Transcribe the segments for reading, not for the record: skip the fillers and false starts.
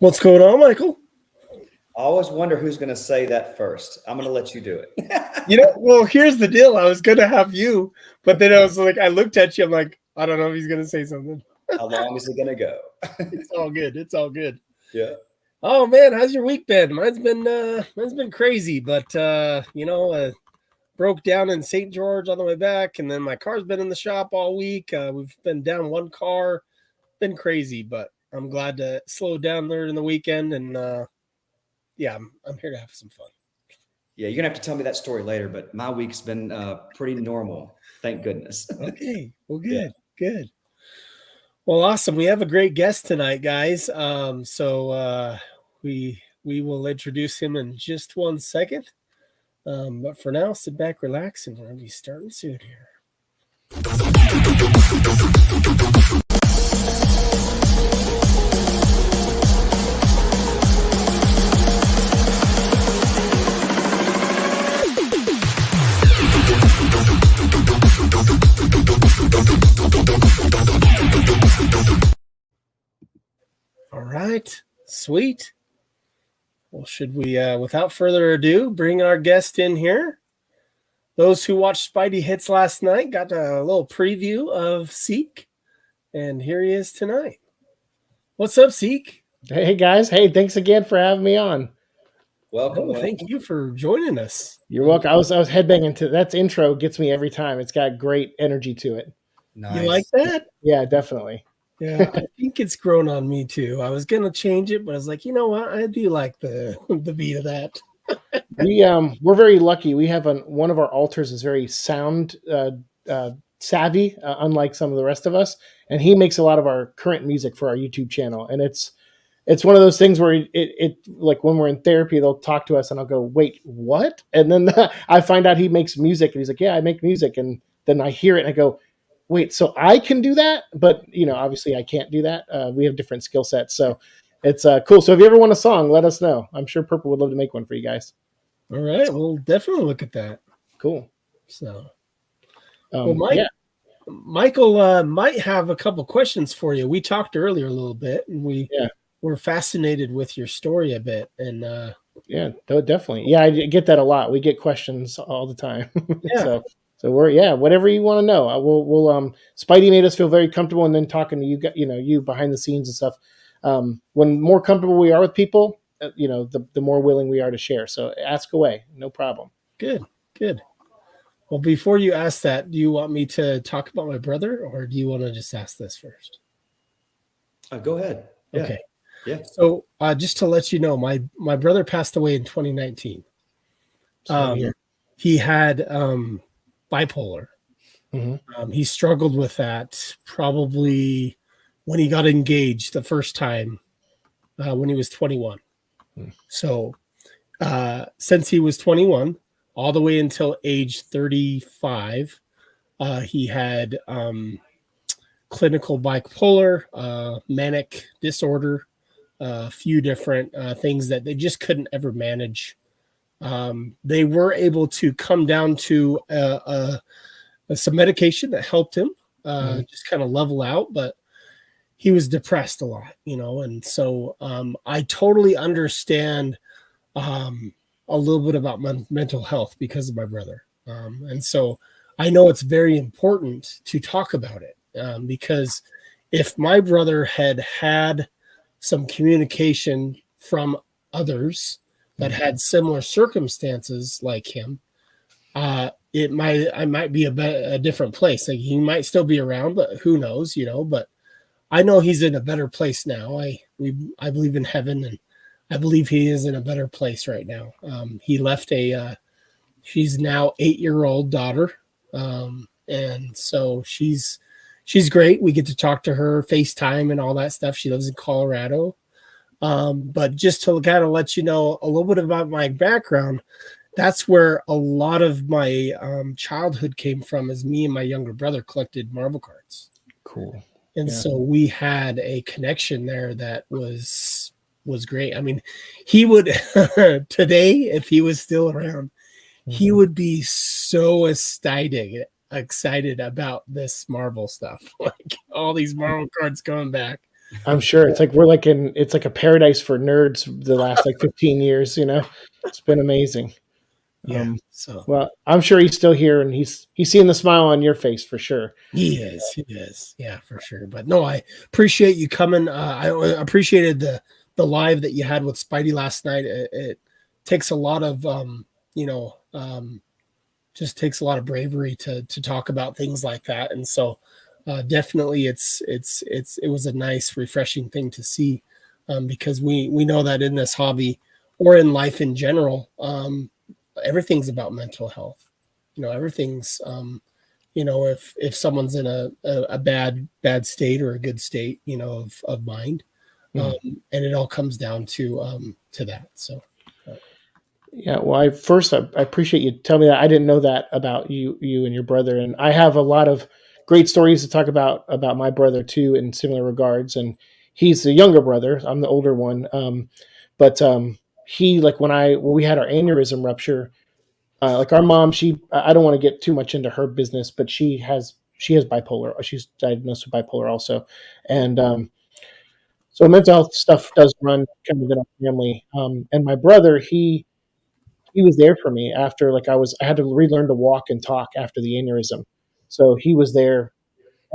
What's going on, Michael? I always wonder who's going to say that first. I'm going to let you do it. Well, here's the deal. I was gonna have you, but then I was like, I looked at you. I'm like, I don't know if he's gonna say something. How long is it going to go? It's all good. It's all good. Yeah. Oh man, how's your week been? Mine's been crazy, but broke down in St. George on the way back, and then my car's been in the shop all week. We've been down one car. Been crazy, but I'm glad to slow down there in the weekend, and yeah, I'm here to have some fun. Yeah, you're going to have to tell me that story later, but my week's been pretty normal. Thank goodness. Okay, well, good, Yeah. good. Well, awesome. We have a great guest tonight, guys. We will introduce him in just 1 second. But for now, sit back, relax, and we're gonna be starting soon here. All right, sweet. Well, should we, without further ado, bring our guest in here? Those who watched Spidey Hits last night got a little preview of Seek, and here he is tonight. What's up, Seek? Hey guys, hey, thanks again for having me on. Welcome. Thank you for joining us. You're welcome. I was headbanging to that intro. Gets me every time. It's got great energy to it. Nice. You like that? Yeah, definitely. Yeah, I think it's grown on me too. I was gonna change it, but I was like, you know what? I do like the beat of that. We're very lucky. We have one of our altars is very sound savvy, unlike some of the rest of us, and he makes a lot of our current music for our YouTube channel. And it's one of those things where it like when we're in therapy, they'll talk to us, and I'll go, "Wait, what?" And then I find out he makes music, and he's like, "Yeah, I make music," and then I hear it, and I go, "Wait, so I can do that?" But obviously, I can't do that. We have different skill sets, so it's cool. So if you ever want a song, let us know. I'm sure Purple would love to make one for you guys. All right, we'll definitely look at that. Cool. So, Yeah. Michael might have a couple questions for you. We talked earlier a little bit, and we were fascinated with your story a bit. And yeah, definitely. Yeah, I get that a lot. We get questions all the time. Yeah. So we're whatever you want to know. We'll Spidey made us feel very comfortable, and then talking to you, you behind the scenes and stuff. When more comfortable we are with people, the more willing we are to share. So ask away, no problem. Good. Well, before you ask that, do you want me to talk about my brother, or do you want to just ask this first? Go ahead. Yeah. Okay. Yeah. So just to let you know, my brother passed away in 2019. He had bipolar. Mm-hmm. He struggled with that probably when he got engaged the first time when he was 21. So since he was 21, all the way until age 35, he had clinical bipolar, manic disorder, a few different things that they just couldn't ever manage. They were able to come down to some medication that helped him just kind of level out, but he was depressed a lot, and so I totally understand a little bit about mental health because of my brother. And so I know it's very important to talk about it because if my brother had some communication from others that had similar circumstances like him, I might be a different place. Like he might still be around, but who knows, but I know he's in a better place now. I believe in heaven, and I believe he is in a better place right now. He left she's now 8-year-old daughter. And so she's great. We get to talk to her, FaceTime and all that stuff. She lives in Colorado. But just to kind of let you know a little bit about my background, that's where a lot of my childhood came from, as me and my younger brother collected Marvel cards. Cool. And so we had a connection there that was great. I mean, he would today, if he was still around, he would be so excited about this Marvel stuff, like all these Marvel cards coming back. I'm sure it's like it's like a paradise for nerds the last like 15 years, It's been amazing. Yeah. So Well, I'm sure he's still here and he's seeing the smile on your face for sure. he is. Yeah, for sure. But no, I appreciate you coming. I appreciated the live that you had with Spidey last night. It takes a lot of just takes a lot of bravery to talk about things like that. And so definitely it was a nice, refreshing thing to see, because we know that in this hobby or in life in general, everything's about mental health. Everything's if someone's in a bad state or a good state, of mind, and it all comes down to that. So Yeah, well, I appreciate you telling me that. I didn't know that about you and your brother, and I have a lot of great stories to talk about my brother too, in similar regards. And he's the younger brother; I'm the older one. But he like when we had our aneurysm rupture, like our mom, I don't want to get too much into her business, but she has bipolar. She's diagnosed with bipolar also, and so mental health stuff does run kind of in our family. And my brother, he was there for me after I had to relearn to walk and talk after the aneurysm. So he was there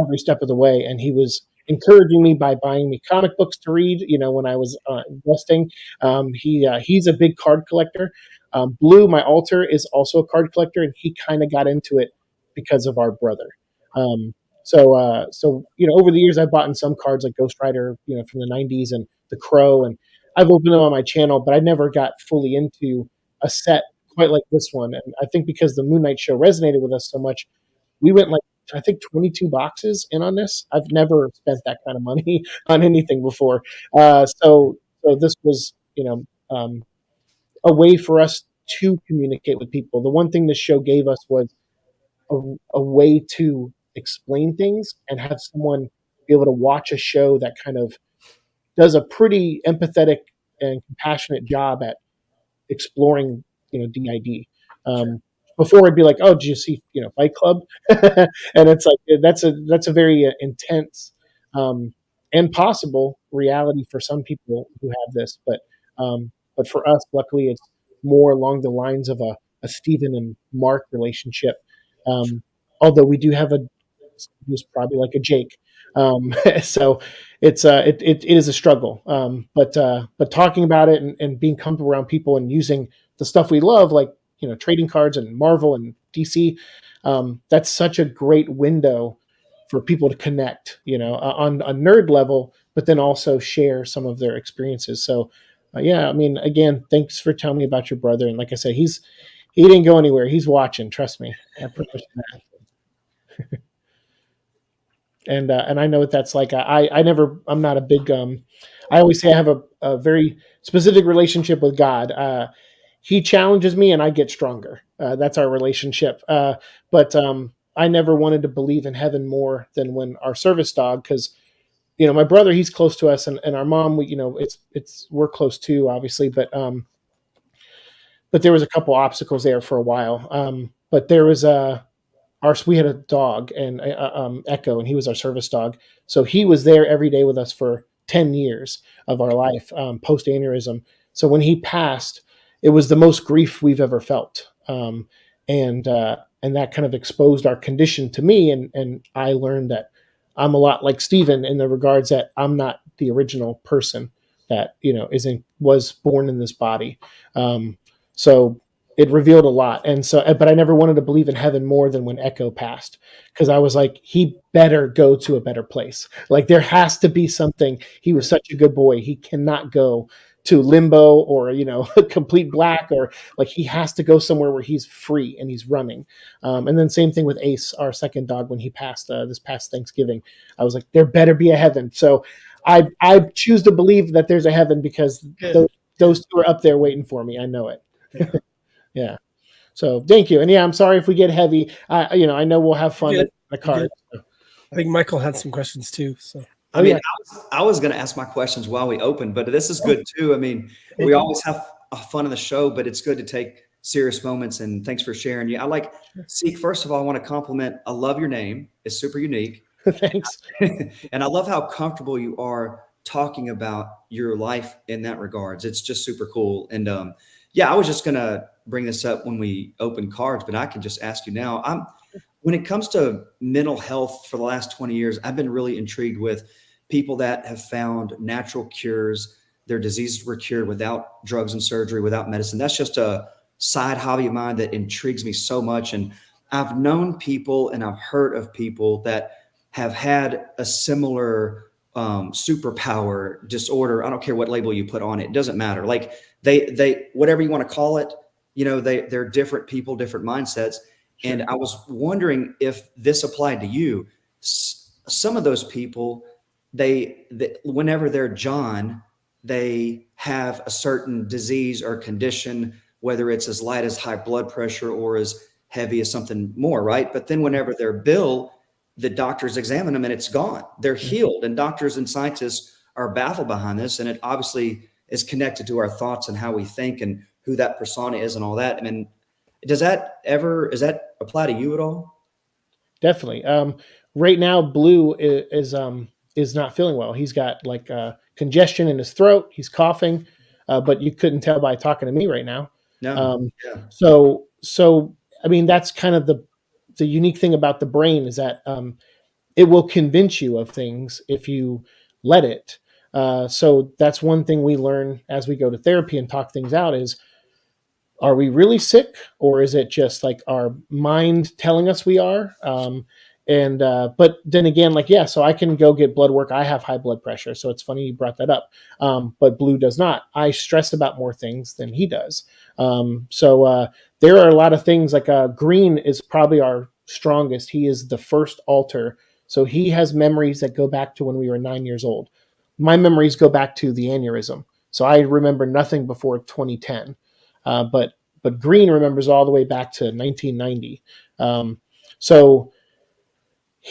every step of the way, and he was encouraging me by buying me comic books to read. When I was investing, he's a big card collector. Blue, my alter, is also a card collector, and he kind of got into it because of our brother. So over the years, I've bought in some cards like Ghost Rider, from the '90s, and The Crow, and I've opened them on my channel, but I never got fully into a set quite like this one. And I think because the Moon Knight show resonated with us so much, we went like I think 22 boxes in on this. I've never spent that kind of money on anything before. So this was, a way for us to communicate with people. The one thing this show gave us was a, a way to explain things and have someone be able to watch a show that kind of does a pretty empathetic and compassionate job at exploring, DID. Um, Before I'd be like, oh, did you see, Fight Club? And it's like that's a very intense and possible reality for some people who have this, but for us, luckily, it's more along the lines of a Stephen and Mark relationship. Um, Although we do have who's probably like a Jake. So it is a struggle. But talking about it and being comfortable around people and using the stuff we love, like trading cards and Marvel and DC, that's such a great window for people to connect, on a nerd level, but then also share some of their experiences. So, yeah, I mean, again, thanks for telling me about your brother. And like I said, he didn't go anywhere. He's watching. Trust me. I promise you that. And I know what that's like. I'm not a big. I always say I have a very specific relationship with God. He challenges me, and I get stronger. That's our relationship. But I never wanted to believe in heaven more than when our service dog, because my brother, he's close to us, and our mom, we're close too, obviously, but there was a couple obstacles there for a while. But there was we had a dog and Echo, and he was our service dog. So he was there every day with us for 10 years of our life, post aneurysm. So when he passed, it was the most grief we've ever felt. And that kind of exposed our condition to me. And I learned that I'm a lot like Stephen in the regards that I'm not the original person that, was born in this body. So it revealed a lot. And so, but I never wanted to believe in heaven more than when Echo passed, because I was like, he better go to a better place. Like there has to be something. He was such a good boy. He cannot go to limbo or, complete black, or like he has to go somewhere where he's free and he's running. And then same thing with Ace, our second dog, when he passed this past Thanksgiving. I was like, there better be a heaven. So I choose to believe that there's a heaven because those two are up there waiting for me. I know it. Yeah. Yeah. So thank you. And yeah, I'm sorry if we get heavy. I know we'll have fun in the car. I think Michael had some questions too. So I mean, I was going to ask my questions while we open, but this is good too. I mean, we always have fun in the show, but it's good to take serious moments. And thanks for sharing. I like Seek. First of all, I want to compliment. I love your name. It's super unique. Thanks. And I love how comfortable you are talking about your life in that regards. It's just super cool. And yeah, I was just gonna bring this up when we open cards, but I can just ask you now. When it comes to mental health for the last 20 years, I've been really intrigued with people that have found natural cures. Their diseases were cured without drugs and surgery, without medicine. That's just a side hobby of mine that intrigues me so much. And I've known people and I've heard of people that have had a similar superpower disorder. I don't care what label you put on it. It doesn't matter. Like they whatever you want to call it, they're different people, different mindsets. Sure. And I was wondering if this applied to you. Some of those people, they whenever they're John, they have a certain disease or condition, whether it's as light as high blood pressure or as heavy as something more, right? But then whenever they're Bill, the doctors examine them and it's gone. They're healed. And doctors and scientists are baffled behind this. And it obviously is connected to our thoughts and how we think and who that persona is and all that. I mean, does that apply to you at all? Definitely. Right now, Blue is not feeling well. He's got like congestion in his throat. He's coughing, but you couldn't tell by talking to me right now. No. Yeah. So I mean, that's kind of the unique thing about the brain is that it will convince you of things if you let it. So that's one thing we learn as we go to therapy and talk things out is, are we really sick, or is it just like our mind telling us we are? But then again, like, yeah, so I can go get blood work. I have high blood pressure. So it's funny you brought that up. But Blue does not. I stress about more things than he does. So there are a lot of things like Green is probably our strongest. He is the first alter. So he has memories that go back to when we were 9 years old. My memories go back to the aneurysm. So I remember nothing before 2010. But Green remembers all the way back to 1990. So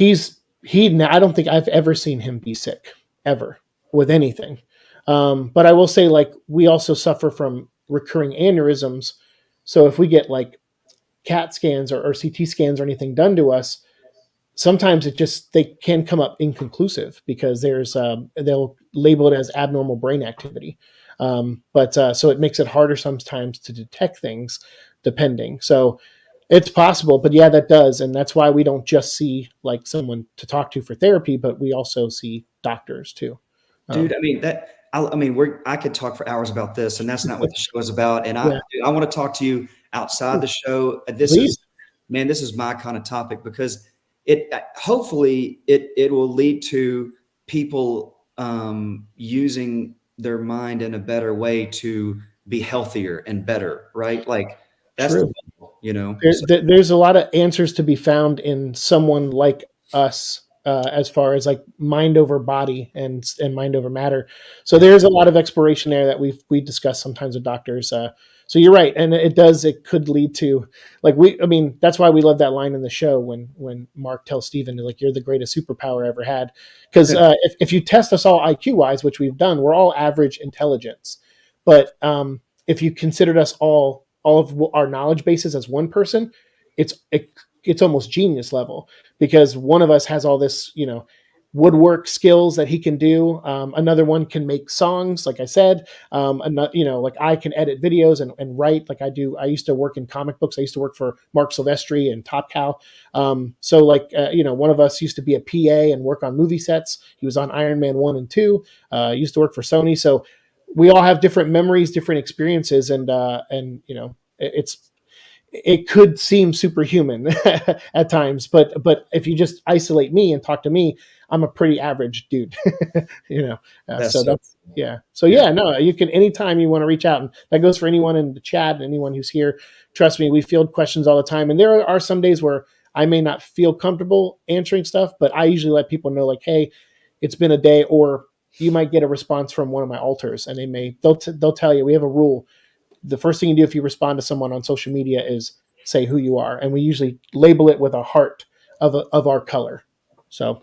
I don't think I've ever seen him be sick ever with anything. But I will say, like, we also suffer from recurring aneurysms. So if we get like CAT scans or CT scans or anything done to us, sometimes they can come up inconclusive because they'll label it as abnormal brain activity. So it makes it harder sometimes to detect things depending. So it's possible, but yeah, that does. And that's why we don't just see like someone to talk to for therapy, but we also see doctors too. Dude, I could talk for hours about this, and that's not what the show is about. And Yeah. I want to talk to you outside the show. This is my kind of topic because hopefully it will lead to people using their mind in a better way to be healthier and better, right? Like that's True. There's a lot of answers to be found in someone like us, as far as like mind over body and mind over matter. So there's a lot of exploration there that we discuss sometimes with doctors. So you're right, and it could lead to that's why we love that line in the show when Mark tells Steven, like, you're the greatest superpower I ever had. Because if you test us all IQ wise, which we've done, we're all average intelligence. But if you considered us all of our knowledge bases as one person, it's almost genius level, because one of us has all this, woodwork skills that he can do. Another one can make songs, like I said. Like I can edit videos and write like I do. I used to work in comic books. I used to work for Mark Silvestri and Top Cow. One of us used to be a PA and work on movie sets. He was on Iron Man 1 and 2. Used to work for Sony. So we all have different memories, different experiences, and it could seem superhuman at times, but if you just isolate me and talk to me, I'm a pretty average dude, No, you can, anytime you want to reach out, and that goes for anyone in the chat and anyone who's here. Trust me, we field questions all the time. And there are some days where I may not feel comfortable answering stuff, but I usually let people know, like, hey, it's been a day, or you might get a response from one of my alters, and they'll tell you, we have a rule. The first thing you do if you respond to someone on social media is say who you are. And we usually label it with a heart of our color. So.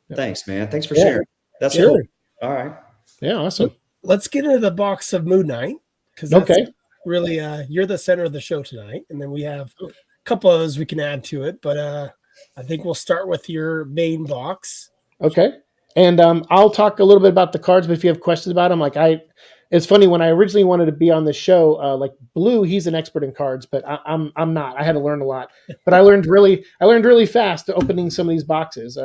Yeah. Thanks, man. Thanks for sharing. That's cool. All right. Yeah. Awesome. Let's get into the box of Moon Knight. Cause that's really, you're the center of the show tonight. And then we have a couple others we can add to it, but I think we'll start with your main box. Okay. And I'll talk a little bit about the cards, but if you have questions about them, it's funny when I originally wanted to be on the show, like Blue, he's an expert in cards, but I'm not. I had to learn a lot, but I learned really fast opening some of these boxes,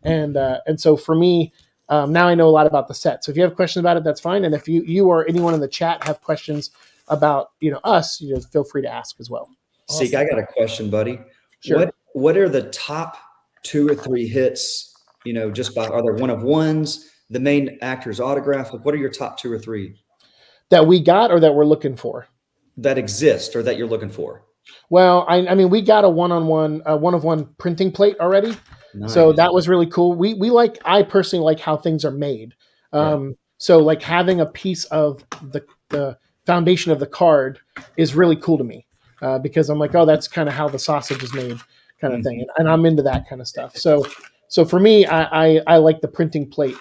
and so for me, now I know a lot about the set. So if you have questions about it, that's fine. And if you or anyone in the chat have questions about us, feel free to ask as well. Seek, I got a question, buddy. Sure. What are the top 2 or 3 hits? Just by, are there one of ones, the main actor's autograph? Like, what are your top 2 or 3 That we got or that we're looking for? that exist or that you're looking for? Well, I mean, we got a one-of-one printing plate already, so Nice. that was really cool. I personally like how things are made. So like having a piece of the foundation of the card is really cool to me because I'm like, oh, that's kind of how the sausage is made, kind of thing, and I'm into that kind of stuff. So for me, I like the printing plate.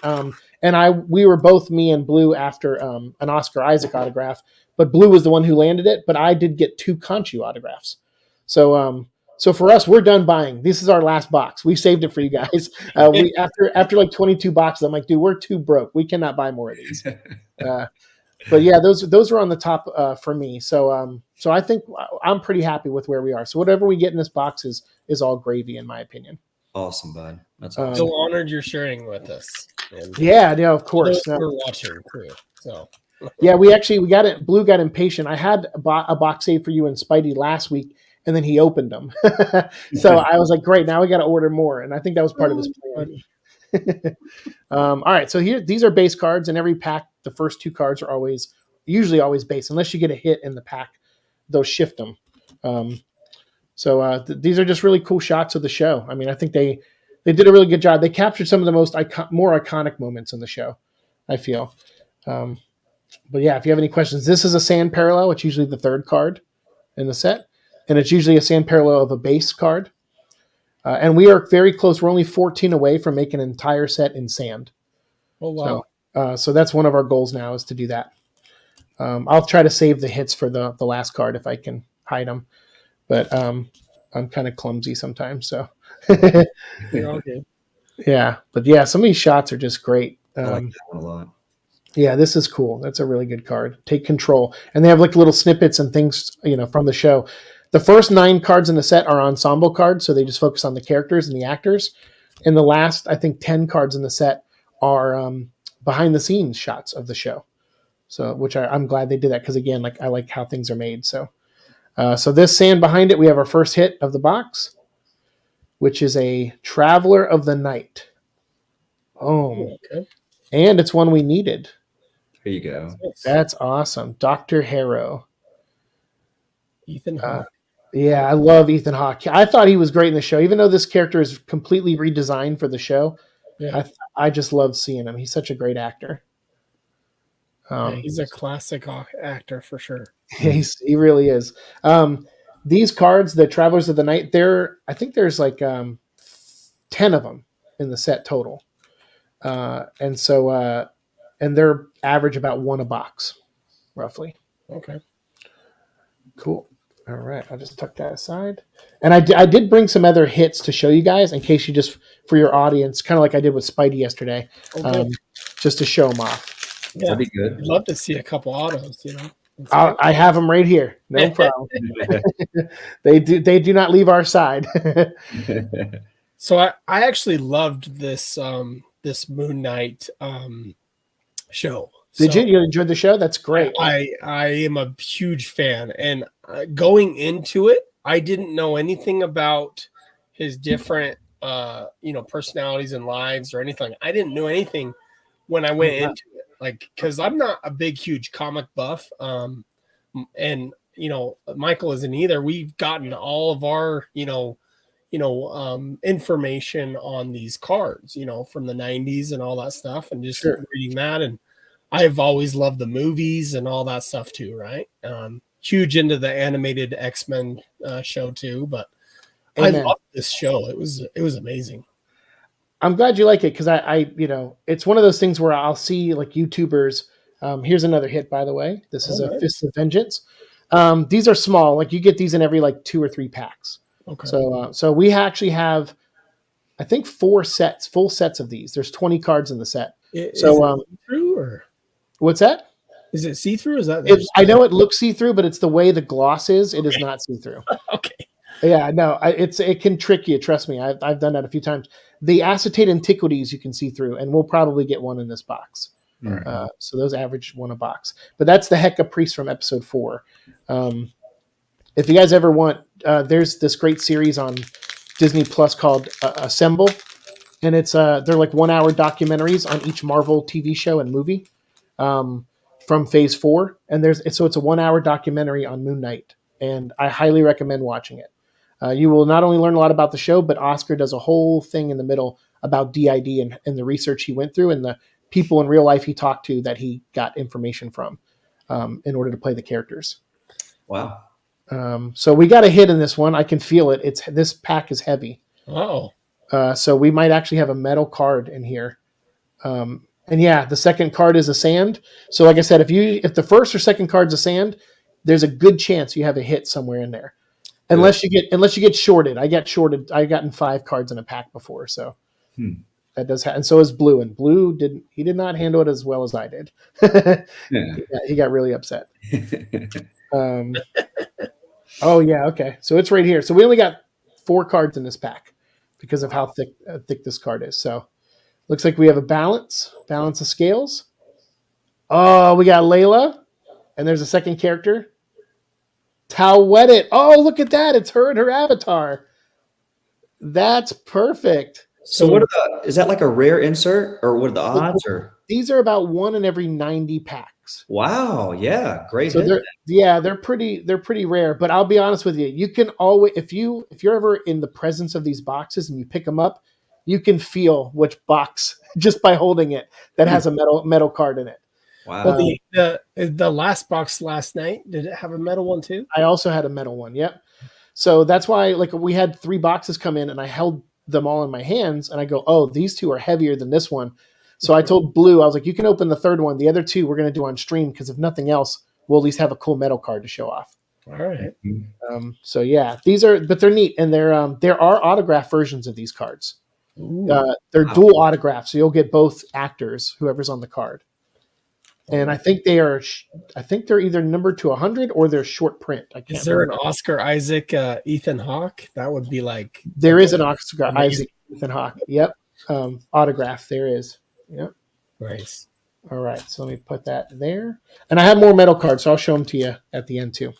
We were both, me and Blue, after an Oscar Isaac autograph, but Blue was the one who landed it. But I did get 2 Conchu autographs. So for us, we're done buying. This is our last box. We saved it for you guys. We after like 22 boxes, I'm like, dude, we're too broke. We cannot buy more of these. But yeah, those are on the top for me. So I think I'm pretty happy with where we are. So whatever we get in this box is all gravy, in my opinion. Awesome, bud. That's So awesome. honored you're sharing with us. And Yeah, of course. those who are watching too. So Yeah, we got it. Blue got impatient. I had a box save for you and Spidey last week, and then he opened them. So I was like, great, now we got to order more. And I think that was part of his plan. All right, so these are base cards. In every pack, the first 2 cards are usually always base. Unless you get a hit in the pack, they'll shift them. These are just really cool shots of the show. I mean, I think they did a really good job. They captured some of the more iconic moments in the show, I feel. But yeah, if you have any questions, this is a sand parallel. It's usually the 3rd card in the set, and it's usually a sand parallel of a base card. And we are very close. We're only 14 away from making an entire set in sand. oh wow. So that's one of our goals now, is to do that. I'll try to save the hits for the last card if I can hide them. But I'm kind of clumsy sometimes. So You're all good. yeah, but yeah, some of these shots are just great. I like that one a lot. Yeah, this is cool. That's a really good card. Take control. And they have like little snippets and things, from the show. The first 9 cards in the set are ensemble cards, so they just focus on the characters and the actors. And the last, I think, 10 cards in the set are behind the scenes shots of the show. So, which I'm glad they did that, because again, I like how things are made. So this sand behind it, we have our first hit of the box, which is a Traveler of the Night. Oh, Okay. and it's one we needed. There you go. That's awesome. Dr. Harrow. Ethan Hawke. Yeah, I love Ethan Hawke. I thought he was great in the show, even though this character is completely redesigned for the show. Yeah. I just love seeing him. He's such a great actor. He's a classic actor for sure. He really is. These cards, the Travelers of the Night, I think there's like 10 of them in the set total. And they're average about 1 a box, roughly. Okay. Cool. All right, I'll just tuck that aside. And I did bring some other hits to show you guys, in case you just, for your audience, kind of like I did with Spidey yesterday, just to show them off. Yeah. That'd be good. I'd love to see a couple autos, I have them right here. No problem. They do not leave our side. So I actually loved this this Moon Knight show. Did you enjoyed the show? That's great. I am a huge fan, and going into it, I didn't know anything about his different personalities and lives or anything. I didn't know anything when I went into it, because I'm not a big huge comic buff, and Michael isn't either. We've gotten all of our information on these cards, from the 90s and all that stuff, and just reading that. And I've always loved the movies and all that stuff too, right? Huge into the animated X-Men show too, but I loved this show. It was amazing. I'm glad you like it, because I it's one of those things where I'll see like YouTubers. Here's another hit, by the way. This is a Fist of Vengeance. These are small. Like, you get these in every 2 or 3 packs. Okay. So we actually have, I think, 4 sets, full sets of these. There's 20 cards in the set. Is So it see-through or what's that? is it see-through? Is that I know it looks see-through, but it's the way the gloss is. It is not see-through. okay? Yeah, no, it can trick you. Trust me, I've done that a few times. The acetate antiquities you can see through, and we'll probably get one in this box. Mm. So those average one a box. But that's the Hecka Priest from episode 4. If you guys ever want, there's this great series on Disney Plus called Assemble, and it's they're like 1-hour documentaries on each Marvel TV show and movie from Phase 4, and it's a 1-hour documentary on Moon Knight, and I highly recommend watching it. You will not only learn a lot about the show, but Oscar does a whole thing in the middle about DID and the research he went through and the people in real life he talked to that he got information from in order to play the characters. Wow. So we got a hit in this one. I can feel it. This pack is heavy. Oh, So we might actually have a metal card in here. And yeah, the second card is a sand. So like I said, if the first or second card's a sand, there's a good chance you have a hit somewhere in there. Unless you get shorted. I got shorted. I've gotten 5 cards in a pack before, so that does happen. And so is Blue, and Blue did not handle it as well as I did. Yeah. He got really upset. Oh yeah, okay. So it's right here. So we only got 4 cards in this pack because of how thick this card is. So looks like we have a balance of scales. Oh, we got Layla, and there's a second character. Tawedit. Oh, look at that. It's her and her avatar. That's perfect. So what is that like a rare insert, or what are the odds? Or These are about 1 in every 90 packs. wow, yeah, great. So hit. they're pretty rare. But I'll be honest with you, you can always if you're ever in the presence of these boxes and you pick them up, you can feel which box just by holding it that has a metal card in it. Wow. Well, the last box last night, did it have a metal one too? I also had a metal one. Yep. So that's why, like, we had 3 boxes come in, and I held them all in my hands, and I go, "Oh, these 2 are heavier than this one." So I told Blue, I was like, "You can open the 3rd one. The other 2 we're going to do on stream because if nothing else, we'll at least have a cool metal card to show off." All right. So yeah, but they're neat, and there are autograph versions of these cards. They're dual autographs, so you'll get both actors, whoever's on the card. And I think they're either numbered to 100 or they're short print. I can't. Is there an Oscar Isaac Ethan Hawke? That would be like. There is an Oscar Isaac Ethan Hawke. Yep. Autograph. There is. Yep. Nice. All right. So let me put that there. And I have more metal cards, so I'll show them to you at the end too.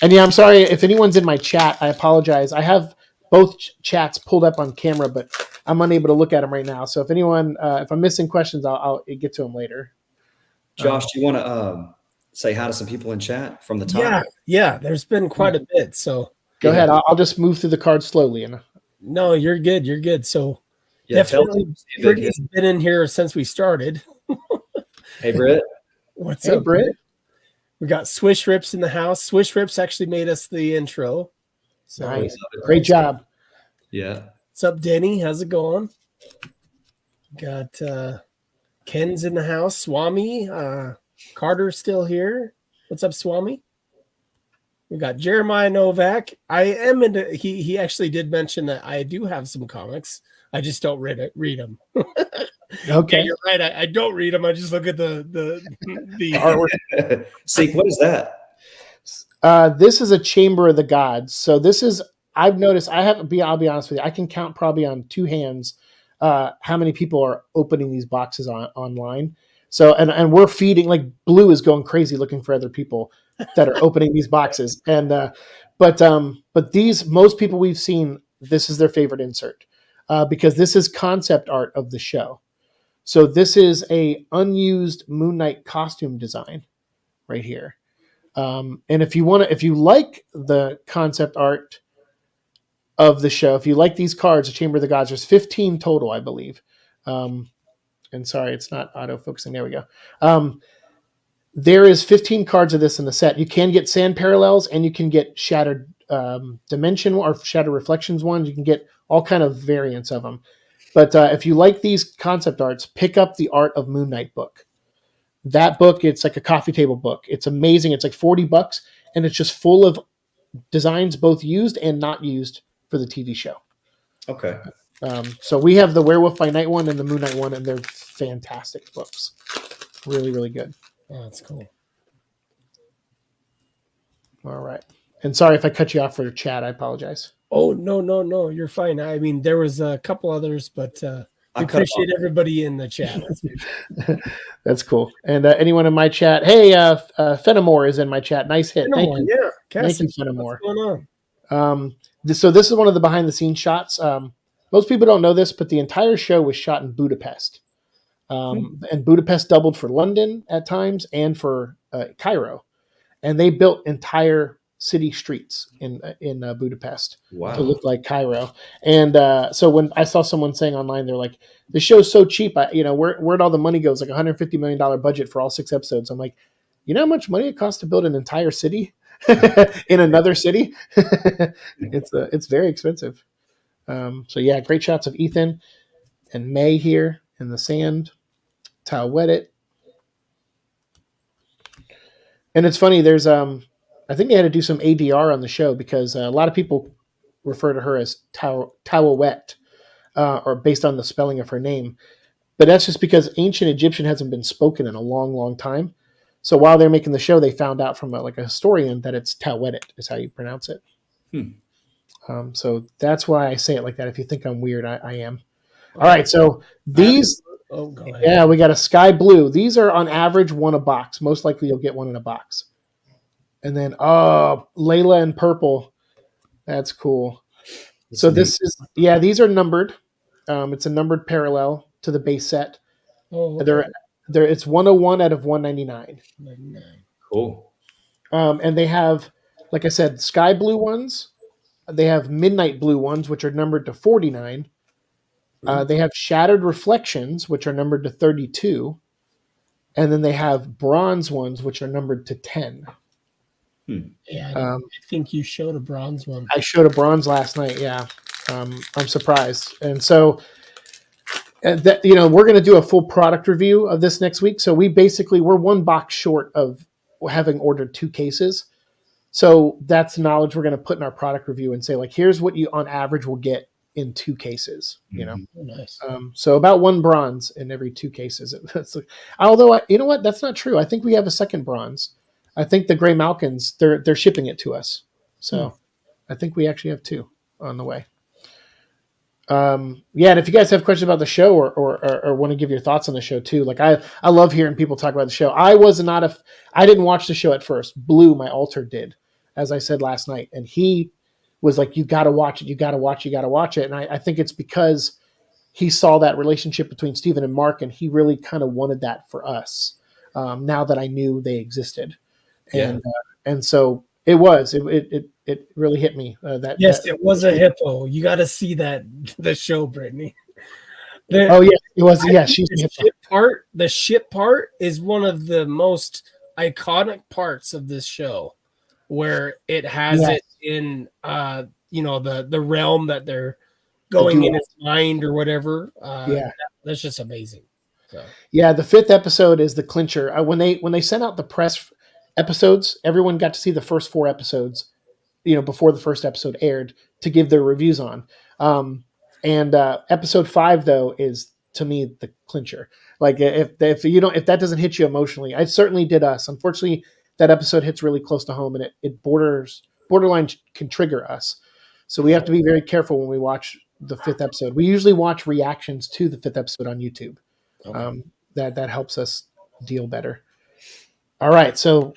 And yeah, I'm sorry if anyone's in my chat. I apologize. I have both chats pulled up on camera, but I'm unable to look at them right now. So if anyone, if I'm missing questions, I'll get to them later. Josh, do you want to say hi to some people in chat from the top? Yeah. There's been quite a bit. So go ahead. I'll just move through the cards slowly. No, you're good. You're good. So Yeah, definitely, Brittany's been in here since we started. Hey, Britt. What's Hey, up, Britt? We got Swish Rips in the house. Swish Rips actually made us the intro. So nice. Great job. Yeah. What's up, Denny? How's it going? Got Ken's in the house. Swami. Carter's still here. What's up, Swami? We got Jeremiah Novak. I am into. He actually did mention that I do have some comics. I just don't read them. Okay, yeah, you're right. I don't read them. I just look at the artwork. See, what is that? This is a Chamber of the Gods. So this is. I've noticed. I'll be honest with you. I can count probably on 2 hands how many people are opening these boxes online. So and we're feeding, like, Blue is going crazy looking for other people that are opening these boxes. And but these, most people we've seen, this is their favorite insert because this is concept art of the show. So this is a unused Moon Knight costume design right here. And if you like the concept art of the show, if you like these cards, the Chamber of the Gods, there's 15 total, I believe. And sorry, it's not auto-focusing. There we go. There is 15 cards of this in the set. You can get Sand Parallels, and you can get Shattered Dimension or Shattered Reflections ones. You can get all kind of variants of them. But if you like these concept arts, pick up the Art of Moon Knight book. That book, it's like a coffee table book. It's amazing. It's like $40, and it's just full of designs, both used and not used, for the TV show. Okay. So we have the Werewolf by Night one and the Moon Knight one, and they're fantastic books. Really, really good. Oh, that's cool. All right. And sorry if I cut you off for chat. I apologize. Oh, no. You're fine. I mean, there was a couple others, but I appreciate everybody in the chat. That's cool. And anyone in my chat, hey, Fenimore is in my chat. Nice hit. Thank you. Yeah. Thank Cassie, you, Fenimore. what's going on? So this is one of the behind the scenes shots. Most people don't know this, but the entire show was shot in Budapest. And Budapest doubled for London at times and for Cairo. And they built entire city streets in Budapest to look like Cairo. And so when I saw someone saying online, they're like, the show's so cheap. Where'd all the money go? It's like $150 million budget for all 6 episodes. I'm like, you know how much money it costs to build an entire city in another city? It's very expensive. So yeah, great shots of Ethan and May here in the sand. Towel wet it. And it's funny, there's I think they had to do some ADR on the show because a lot of people refer to her as Tawawet, or based on the spelling of her name. But that's just because ancient Egyptian hasn't been spoken in a long, long time. So while they're making the show, they found out from a historian that it's Tawetet is how you pronounce it. So that's why I say it like that. If you think I'm weird, I am. All right, so these... Oh, go ahead. Yeah, we got a sky blue. These are on average one a box. Most likely you'll get one in a box. And then, Layla in purple. That's cool. So this is, these are numbered. It's a numbered parallel to the base set. Oh, okay. It's 101 out of 199. Cool. And they have, like I said, sky blue ones. They have midnight blue ones, which are numbered to 49. They have shattered reflections, which are numbered to 32. And then they have bronze ones, which are numbered to 10. Yeah, I think you showed a bronze one. I showed a bronze last night, yeah. I'm surprised. And so, we're going to do a full product review of this next week. So we're one box short of having ordered 2 cases. So that's knowledge we're going to put in our product review and say, like, here's what you on average will get in 2 cases, Oh, nice. So about 1 bronze in every 2 cases. Although, you know what? That's not true. I think we have a second bronze. I think the Gray Malkins, they're shipping it to us. So I think we actually have 2 on the way. And if you guys have questions about the show or want to give your thoughts on the show too, like I love hearing people talk about the show. I didn't watch the show at first. Blue, my alter, did, as I said last night. And he was like, you got to watch it. You got to watch it. And I think it's because he saw that relationship between Steven and Mark, and he really kind of wanted that for us. Now that I knew they existed. And so it really hit me. It was a hippo. You got to see the show, Brittany. It was. Yeah, the ship part is one of the most iconic parts of this show, where it has it in the realm that they're going in his mind or whatever. That's just amazing. So. Yeah, the 5th episode is the clincher. When they sent out the press episodes, everyone got to see the first 4 episodes, before the first episode aired, to give their reviews on. And episode 5 though is, to me, the clincher. Like if that doesn't hit you emotionally, it certainly did us. Unfortunately, that episode hits really close to home, and it borderline can trigger us. So we have to be very careful when we watch the 5th episode. We usually watch reactions to the 5th episode on YouTube. Okay. That helps us deal better. All right, so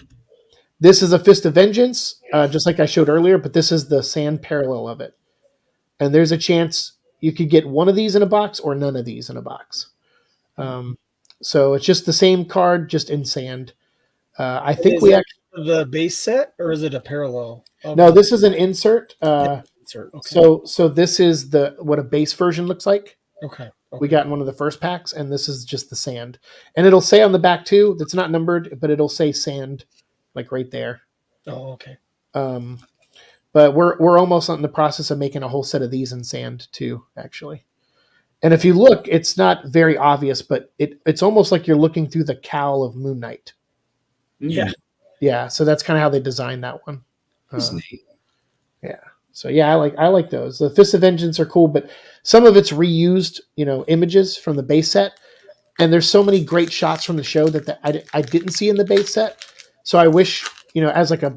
this is a Fist of Vengeance, just like I showed earlier, but this is the sand parallel of it. And there's a chance you could get one of these in a box or none of these in a box. So it's just the same card, just in sand. I think the base set, or is it a parallel? No, this is an insert. Insert. Okay. So this is what a base version looks like. Okay. We got in one of the first packs, and this is just the sand. And it'll say on the back too, that's not numbered, but it'll say sand, like right there. Oh, okay. But we're almost in the process of making a whole set of these in sand too, actually. And if you look, it's not very obvious, but it's almost like you're looking through the cowl of Moon Knight. Yeah. Yeah, so that's kind of how they designed that one. That's neat. So yeah, I like those. The Fists of Vengeance are cool, but some of it's reused, images from the base set. And there's so many great shots from the show that I didn't see in the base set. So I wish, as like a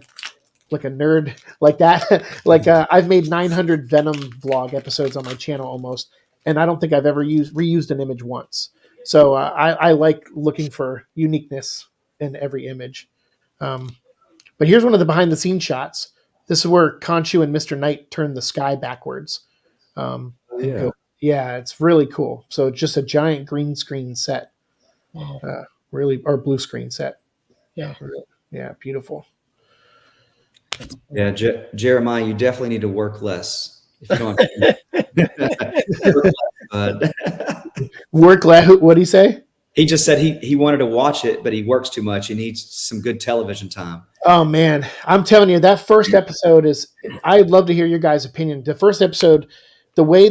nerd like that, I've made 900 Venom vlog episodes on my channel almost, and I don't think I've ever reused an image once. So I like looking for uniqueness in every image. But here's one of the behind the scenes shots. This is where Khonshu and Mr. Knight turn the sky backwards. Yeah, it's really cool. So it's just a giant green screen set. Wow. Really, or blue screen set. Yeah. Yeah, beautiful. Yeah, Jeremiah, you definitely need to work less if you don't. Work less. What do you say? He just said he wanted to watch it, but he works too much. He needs some good television time. Oh man, I'm telling you, that first episode is. I'd love to hear your guys' opinion. The first episode, the way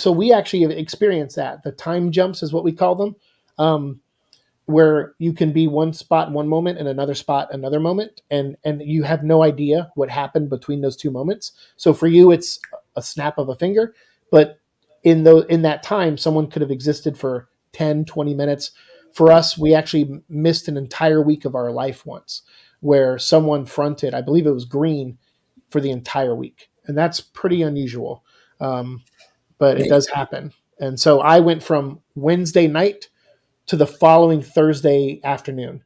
we actually have experienced that. The time jumps is what we call them. Where you can be one spot one moment and another spot another moment, and you have no idea what happened between those two moments. So for you, it's a snap of a finger, but in that time, someone could have existed for 10, 20 minutes. For us, we actually missed an entire week of our life once, where someone fronted, I believe it was Green, for the entire week, and that's pretty unusual. But it does happen. And so I went from Wednesday night to the following Thursday afternoon.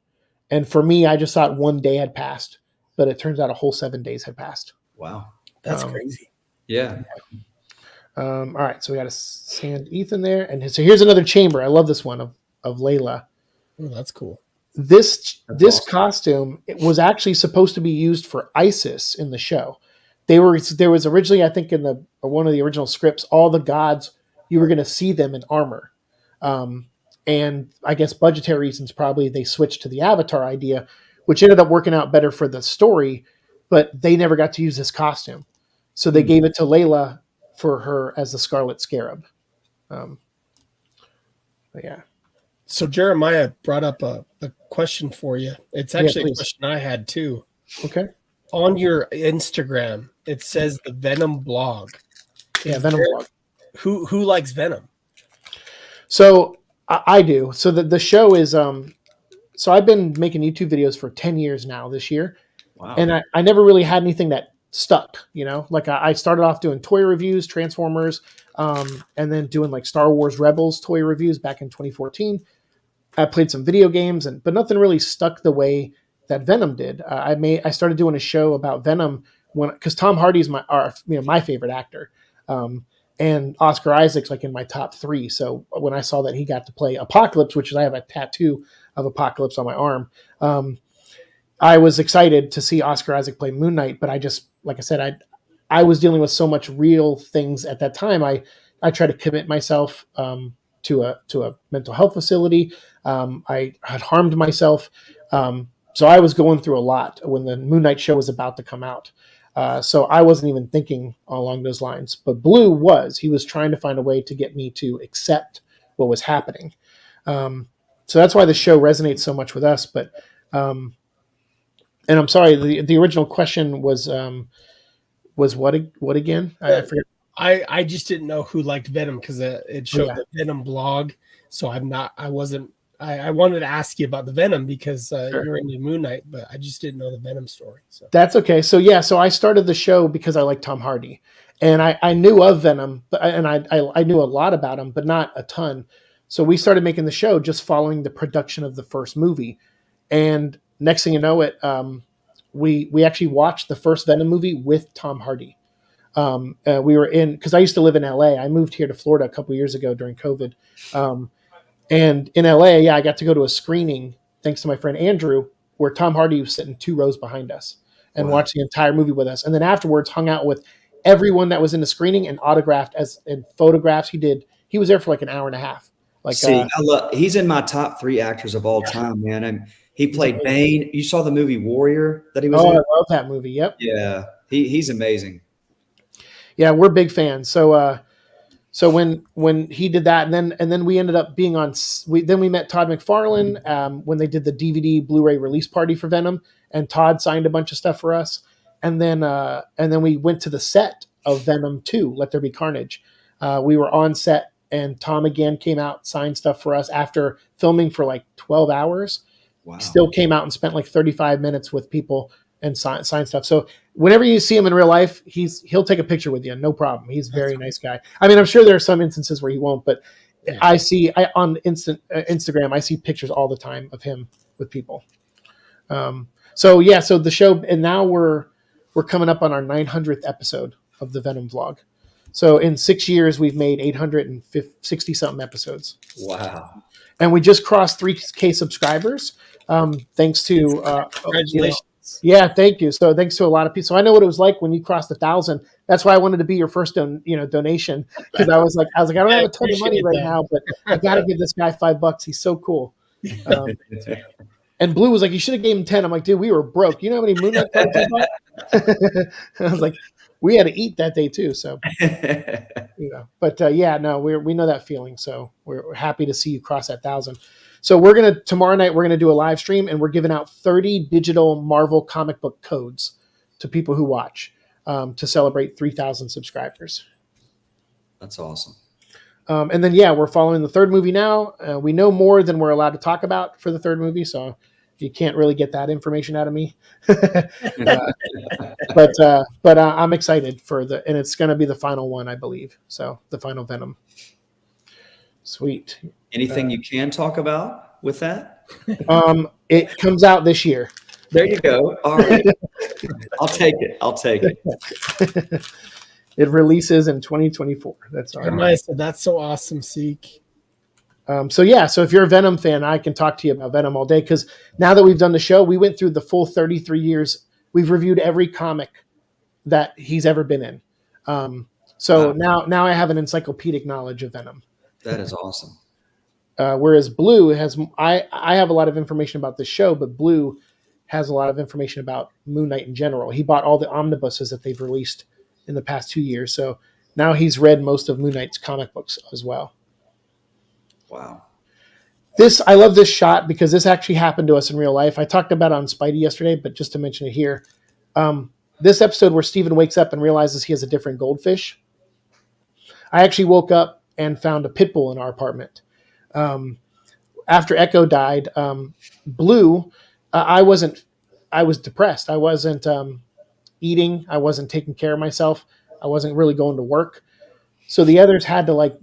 And for me, I just thought one day had passed, but it turns out a whole 7 days had passed. Wow. That's crazy. Yeah. All right. So we got a sand Ethan there. And so here's another chamber. I love this one of Layla. Oh, that's cool. This awesome. costume, it was actually supposed to be used for ISIS in the show. There was originally, I think, in one of the original scripts, all the gods, you were going to see them in armor. And I guess budgetary reasons, probably they switched to the Avatar idea, which ended up working out better for the story, but they never got to use this costume. So they gave it to Layla for her as the Scarlet Scarab. Yeah. So Jeremiah brought up a question for you. It's actually a question I had too. Okay. On your Instagram, it says the Venom blog. Yeah, Venom blog. Who likes Venom? So I do. So the show is so I've been making YouTube videos for 10 years now this year. Wow. And I never really had anything that stuck, like I started off doing toy reviews, Transformers, and then doing like Star Wars Rebels toy reviews back in 2014. I played some video games, but nothing really stuck the way that Venom did. I started doing a show about Venom because Tom Hardy's my favorite actor. And Oscar Isaac's like in my top 3. So when I saw that he got to play Apocalypse, which I have a tattoo of Apocalypse on my arm, I was excited to see Oscar Isaac play Moon Knight. But I just, like I said, I was dealing with so much real things at that time. I tried to commit myself to a mental health facility. I had harmed myself. So I was going through a lot when the Moon Knight show was about to come out. So I wasn't even thinking along those lines. But Blue was. He was trying to find a way to get me to accept what was happening. So that's why the show resonates so much with us. But and I'm sorry, the original question was what again? I forget. I just didn't know who liked Venom because it showed the Venom blog. So I wanted to ask you about the Venom because you're into Moon Knight, but I just didn't know the Venom story. So that's okay. So so I started the show because I like Tom Hardy, and I knew of Venom, and I knew a lot about him, but not a ton. So we started making the show just following the production of the first movie, and next thing you know, we actually watched the first Venom movie with Tom Hardy. We were because I used to live in LA. I moved here to Florida a couple years ago during COVID. And in LA, I got to go to a screening, thanks to my friend Andrew, where Tom Hardy was sitting 2 rows behind us and watched the entire movie with us. And then afterwards hung out with everyone that was in the screening and autographed and photographs. He was there for like an hour and a half. He's in my top 3 actors of all time, man. And he played Bane. You saw the movie Warrior that he was in? I love that movie. Yep. Yeah. He's amazing. Yeah, we're big fans. So when he did that, and then we ended up being on. Then we met Todd McFarlane when they did the DVD Blu-ray release party for Venom, and Todd signed a bunch of stuff for us. and then we went to the set of Venom 2, Let There Be Carnage. We were on set, and Tom again came out, signed stuff for us after filming for like 12 hours. Wow. Still came out and spent like 35 minutes with people and sign stuff. So whenever you see him in real life, he'll take a picture with you, no problem. He's a very nice guy. I mean, I'm sure there are some instances where he won't, but I on Instagram, I see pictures all the time of him with people. So the show, and now we're coming up on our 900th episode of the Venom vlog. So in 6 years, we've made 860 something episodes. Wow. And we just crossed 3K subscribers. Thanks to Congratulations. yeah, thank you. So thanks to a lot of people. So I know what it was like when you crossed 1,000. That's why I wanted to be your first donation, because I was like, I don't have a ton of money right now, but I got to give this guy $5. He's so cool. And Blue was like, you should have gave him 10. I'm like, dude, we were broke. You know how many Moon Knight cards I bought? I was like, we had to eat that day too. So, but we know that feeling. So we're happy to see you cross that 1,000. So tomorrow night, we're going to do a live stream, and we're giving out 30 digital Marvel comic book codes to people who watch to celebrate 3,000 subscribers. That's awesome. And then, we're following the third movie now. We know more than we're allowed to talk about for the third movie, so you can't really get that information out of me. But I'm excited and it's going to be the final one, I believe. So the final Venom. Sweet. Anything you can talk about with that? It comes out this year. There you go. All right. I'll take it. It releases in 2024. That's all right. Nice. That's so awesome, Seek. So if you're a Venom fan, I can talk to you about Venom all day, because now that we've done the show, we went through the full 33 years. We've reviewed every comic that he's ever been in. Now I have an encyclopedic knowledge of Venom. That is awesome. Whereas Blue I have a lot of information about the show, but Blue has a lot of information about Moon Knight in general. He bought all the omnibuses that they've released in the past 2 years. So now he's read most of Moon Knight's comic books as well. Wow. I love this shot because this actually happened to us in real life. I talked about it on Spidey yesterday, but just to mention it here, this episode where Steven wakes up and realizes he has a different goldfish. I actually woke up and found a pit bull in our apartment. After Echo died, Blue, I was depressed. I wasn't eating. I wasn't taking care of myself. I wasn't really going to work. So the others had to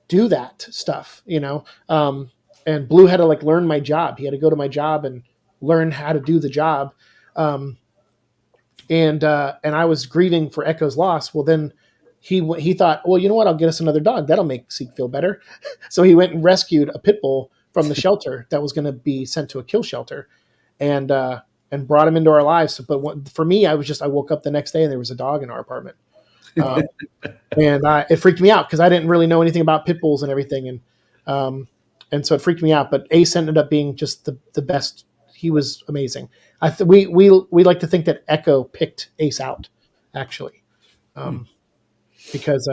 do that stuff, and Blue had to learn my job. He had to go to my job and learn how to do the job. And I was grieving for Echo's loss. Well, then he thought, well, you know what? I'll get us another dog. That'll make Zeke feel better. So he went and rescued a pit bull from the shelter that was going to be sent to a kill shelter, and brought him into our lives. But for me, I woke up the next day and there was a dog in our apartment. And it freaked me out because I didn't really know anything about pit bulls and everything. And so it freaked me out, but Ace ended up being just the best. He was amazing. We like to think that Echo picked Ace out, actually. Because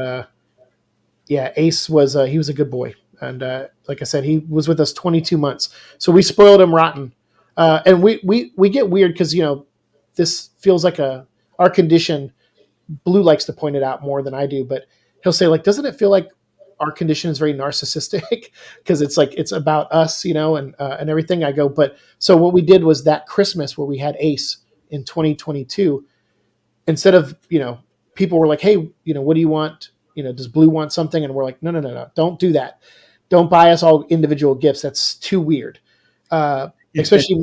Ace was, he was a good boy. And like I said, he was with us 22 months. So we spoiled him rotten. And we get weird because, this feels like our condition. Blue likes to point it out more than I do, but he'll say, doesn't it feel like our condition is very narcissistic? Because it's about us, and everything. I go, but so what we did was that Christmas where we had Ace in 2022, instead of, people were like, hey, what do you want? Does Blue want something? And we're like, no, don't do that. Don't buy us all individual gifts. That's too weird. Especially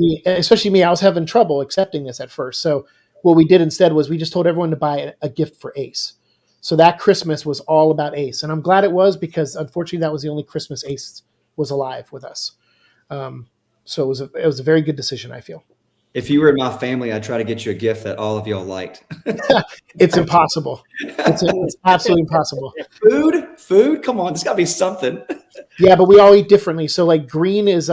me, I was having trouble accepting this at first. So what we did instead was we just told everyone to buy a gift for Ace. So that Christmas was all about Ace. And I'm glad it was, because unfortunately that was the only Christmas Ace was alive with us. So it was a very good decision, I feel. If you were in my family, I'd try to get you a gift that all of y'all liked. It's impossible. It's absolutely impossible. Food? Come on, there's got to be something. Yeah, but we all eat differently. So Green is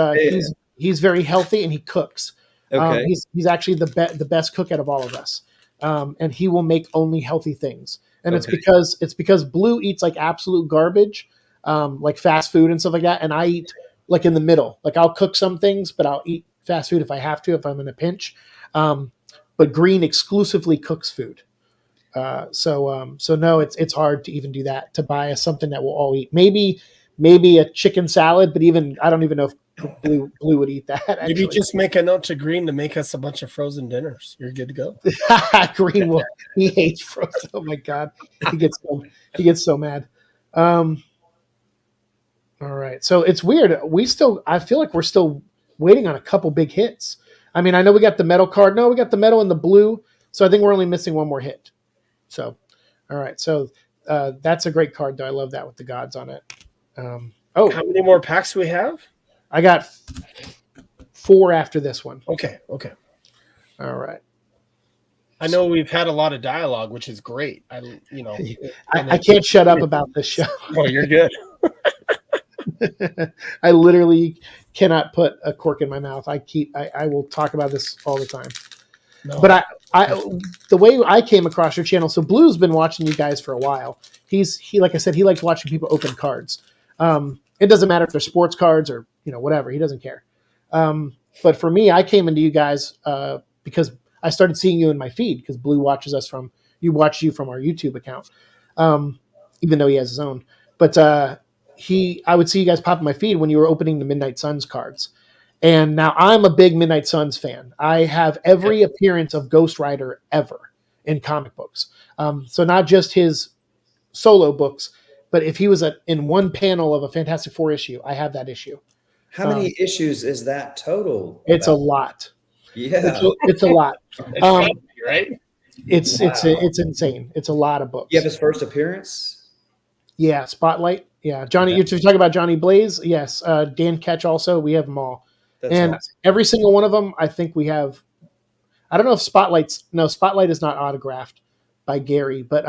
he's very healthy and he cooks. Okay. He's actually the best cook out of all of us, and he will make only healthy things. And it's because Blue eats absolute garbage, like fast food and stuff like that, and I eat in the middle. I'll cook some things, but I'll eat fast food if I have to, if I'm in a pinch. but green exclusively cooks food. So no, it's hard to even do that, to buy something that we'll all eat. Maybe a chicken salad, but even I don't even know if Blue would eat that. Maybe Actually, just make a note to Green to make us a bunch of frozen dinners. You're good to go. Green will. He hates frozen. Oh my god, he gets so mad. All right, so it's weird. I feel like we're still waiting on a couple big hits. I mean, I know we got the metal card. No, we got the metal and the blue. So I think we're only missing one more hit. So, all right. So that's a great card, though. I love that with the gods on it. How many more packs do we have? I got 4 after this one. Okay. All right. I know we've had a lot of dialogue, which is great. I can't shut up about this show. Oh, you're good. I literally cannot put a cork in my mouth. I will talk about this all the time. No. But the way I came across your channel, so Blue's been watching you guys for a while. He like I said, he likes watching people open cards. It doesn't matter if they're sports cards or whatever. He doesn't care. But for me, I came into you guys because I started seeing you in my feed because Blue watches us from our YouTube account, even though he has his own. But I would see you guys pop in my feed when you were opening the Midnight Suns cards. And now I'm a big Midnight Suns fan. I have every appearance of Ghost Rider ever in comic books. So not just his solo books, but if he was in one panel of a Fantastic Four issue, I have that issue. How many issues is that total? It's a lot. Yeah. It's a lot. Right? It's insane. It's a lot of books. You have his first appearance? Yeah, Spotlight. Yeah, Johnny. You're talking about Johnny Blaze. Yes, Dan Ketch. Also, we have them all. That's awesome. Every single one of them, I think we have. I don't know if Spotlight is not autographed by Gary, but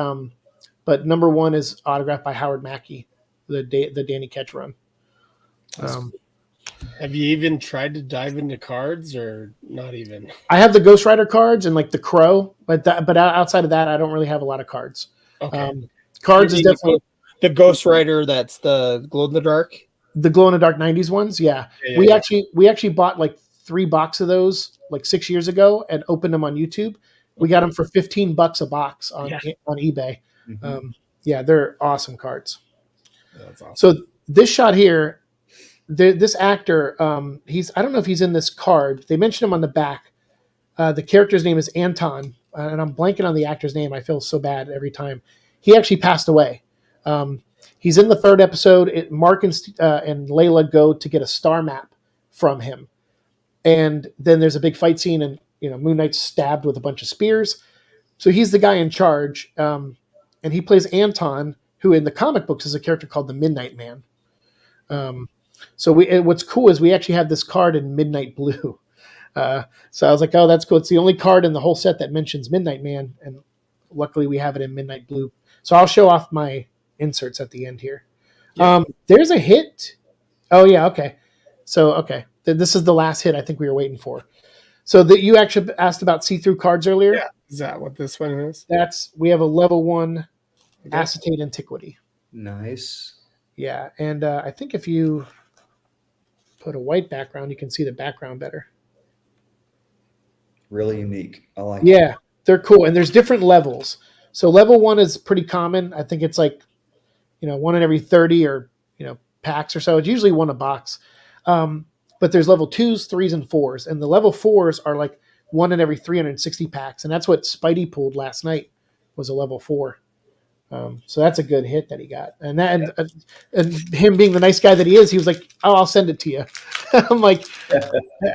number 1 is autographed by Howard Mackey, the Danny Ketch run. Have you even tried to dive into cards or not even? I have the Ghost Rider cards and like the Crow, but outside of that, I don't really have a lot of cards. Okay. Cards is definitely the Ghost Rider. That's the glow in the dark. The glow in the dark 90s ones. Yeah. We actually bought like 3 boxes of those like 6 years ago and opened them on YouTube. We got them for $15 a box on eBay. Mm-hmm. They're awesome cards. That's awesome. So this shot here, this actor, I don't know if he's in this card. They mentioned him on the back. The character's name is Anton, and I'm blanking on the actor's name. I feel so bad every time. He actually passed away. He's in the 3rd episode. Mark and Layla go to get a star map from him. And then there's a big fight scene, and Moon Knight's stabbed with a bunch of spears. So he's the guy in charge. And he plays Anton, who in the comic books is a character called the Midnight Man. So what's cool is we actually have this card in Midnight Blue. So I was like, oh, that's cool. It's the only card in the whole set that mentions Midnight Man. And luckily we have it in Midnight Blue. So I'll show off my inserts at the end here. Yeah. There's a hit. Oh yeah. Okay. So, okay. This is the last hit I think we were waiting for. So that you actually asked about see-through cards earlier. Yeah. Is that what this one is? We have a level 1 acetate antiquity. Nice. Yeah. And I think if you put a white background, you can see the background better. Really unique. I like it. Yeah, they're cool. And there's different levels. So level 1 is pretty common. I think it's like, 1 in every 30 or, packs or so. It's usually 1 a box. But there's level 2s, 3s, and 4s. And the level 4s are like 1 in every 360 packs. And that's what Spidey pulled last night, was a level 4. So that's a good hit that he got. And him being the nice guy that he is, he was like, oh, I'll send it to you. I'm like,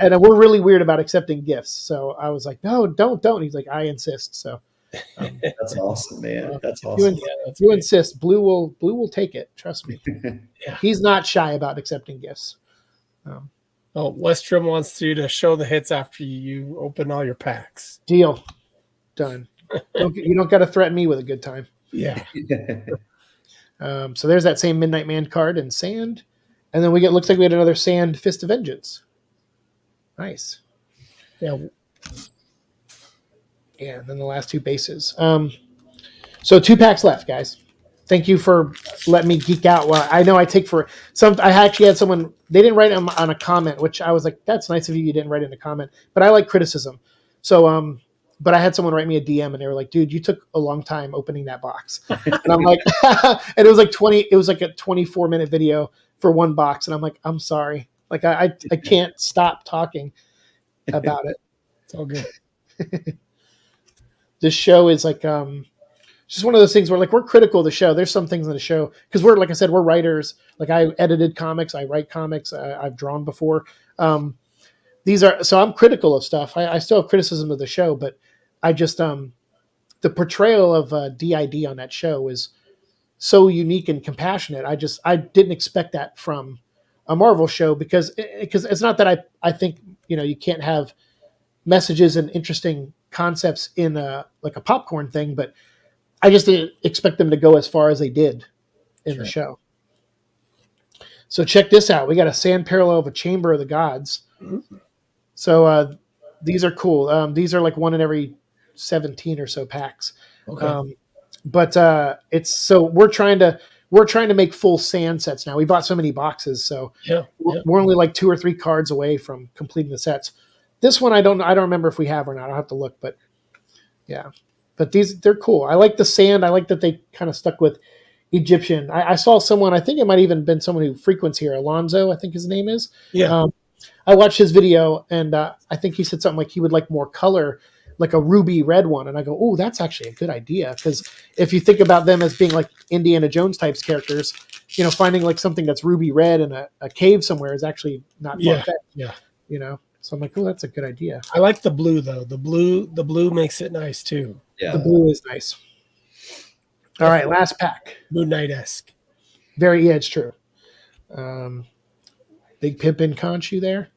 and we're really weird about accepting gifts. So I was like, no, don't. He's like, I insist. So that's awesome, man. That's awesome. You insist. Blue will take it. Trust me. Yeah. He's not shy about accepting gifts. Westrom wants you to show the hits after you open all your packs. Deal. Done. You don't got to threaten me with a good time. Yeah. So there's that same Midnight Man card in sand. And then looks like we had another sand Fist of Vengeance. Nice. Yeah. Yeah, and then the last 2 bases. So 2 packs left, guys. Thank you for letting me geek out. Well, I know I take for some. I actually had someone, they didn't write on a comment, which I was like, that's nice of you. You didn't write in a comment, but I like criticism. So but I had someone write me a DM and they were like, dude, you took a long time opening that box. And I'm like, and it was like a 24-minute video for one box. And I'm like, I'm sorry. Like I can't stop talking about it. It's all good. This show is like, just one of those things where like we're critical of the show. There's some things in the show because we're, like I said, we're writers. Like I edited comics, I write comics, I've drawn before. So I'm critical of stuff. I still have criticism of the show, but I just the portrayal of DID on that show is so unique and compassionate. I didn't expect that from a Marvel show because it's not that I think you can't have messages and interesting concepts in like a popcorn thing, but I just didn't expect them to go as far as they did in the show. So check this out. We got a sand parallel of a Chamber of the Gods. Mm-hmm. So these are cool. These are like one in every 17 or so packs. Okay. But it's so we're trying to make full sand sets now. We bought so many boxes, so we're only like 2 or 3 cards away from completing the sets. This one I don't remember if we have or not. I'll have to look, but yeah. But they're cool. I like the sand. I like that they kind of stuck with Egyptian. I saw someone, I think it might even been someone who frequents here, Alonzo, I think his name is. Yeah. I watched his video, and I think he said something like he would like more color, like a ruby red one. And I go, oh, that's actually a good idea. Because if you think about them as being like Indiana Jones types characters, finding like something that's ruby red in a cave somewhere is actually not far-fetched. Yeah. So I'm like, oh, that's a good idea. I like the blue though. The blue makes it nice too. Yeah. The blue is nice. All right, last pack. Moon Knight-esque. It's true. Big Pippin Conchu there.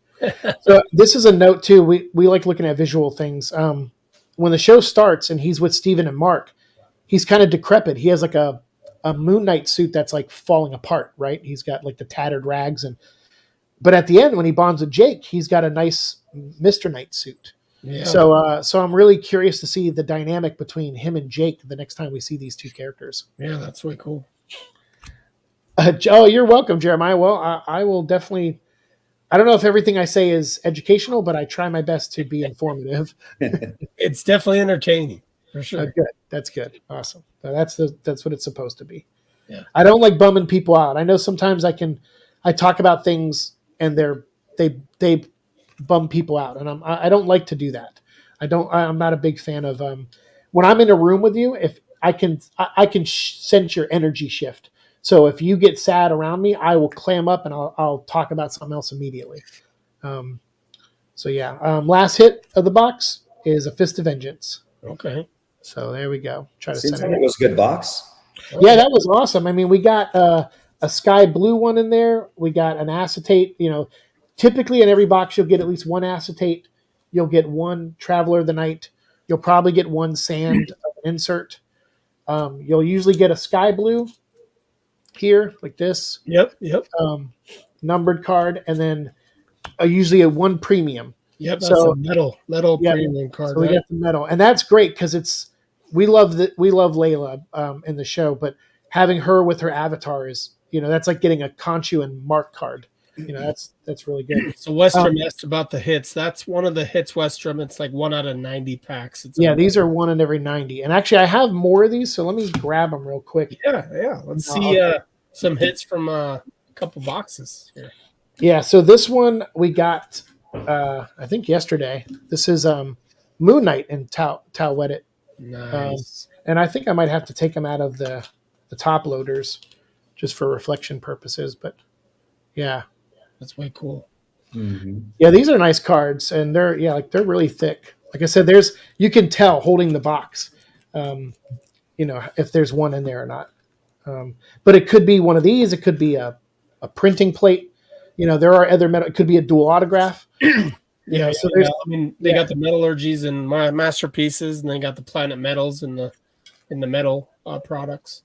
So this is a note too. We like looking at visual things. When the show starts and he's with Steven and Mark, he's kind of decrepit. He has like a Moon Knight suit that's like falling apart, right? He's got like the tattered rags but at the end when he bonds with Jake, he's got a nice Mr. Knight suit. Yeah. So I'm really curious to see the dynamic between him and Jake the next time we see these two characters. Yeah, that's way cool. You're welcome, Jeremiah. Well, I will definitely. I don't know if everything I say is educational, but I try my best to be informative. It's definitely entertaining for sure. Good. That's good. Awesome. That's what it's supposed to be. Yeah. I don't like bumming people out. I know sometimes I talk about things and they bum people out, and I don't like to do that. I'm not a big fan of when I'm in a room with you. If I can sense your energy shift. So if you get sad around me, I will clam up and I'll talk about something else immediately. Last hit of the box is a Fist of Vengeance. Okay. So there we go. Try to Seems send like it was a good box. Yeah, that was awesome. I mean, we got a sky blue one in there. We got an acetate. Typically in every box you'll get at least one acetate. You'll get one Traveler of the Night. You'll probably get one sand insert. You'll usually get a sky blue here, like this. Yep. Numbered card, and then usually a one premium. Yep. That's a metal premium card. So we got the metal, and that's great because we love Layla in the show, but having her with her avatar is that's like getting a Conchu and Mark card. That's really good. So Westrom asked about the hits. That's one of the hits, Westrom. It's like 1 out of 90 packs. These are 1 in every 90. And actually, I have more of these, so let me grab them real quick. Yeah. Let's see some hits from a couple boxes here. Yeah, so this one we got, I think yesterday. This is Moon Knight and Tau Weddit. Nice. And I think I might have to take them out of the top loaders just for reflection purposes. But yeah. That's way cool. Mm-hmm. Yeah, these are nice cards, and they're really thick. Like I said, you can tell holding the box, if there's one in there or not. But it could be one of these. It could be a printing plate. There are other metal. It could be a dual autograph. So there's. I mean, they got the metallurgies and masterpieces, and they got the planet metals in the metal products.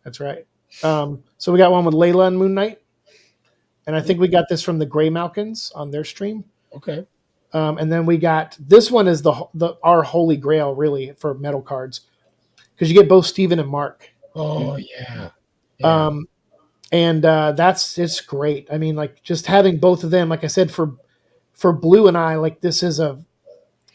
That's right. So we got one with Layla and Moon Knight. And I think we got this from the Grey Malkins on their stream. Okay. And then we got this one is our holy grail really for metal cards because you get both Steven and Mark. Oh yeah. It's great. I mean, like just having both of them. Like I said, for Blue and I, like this is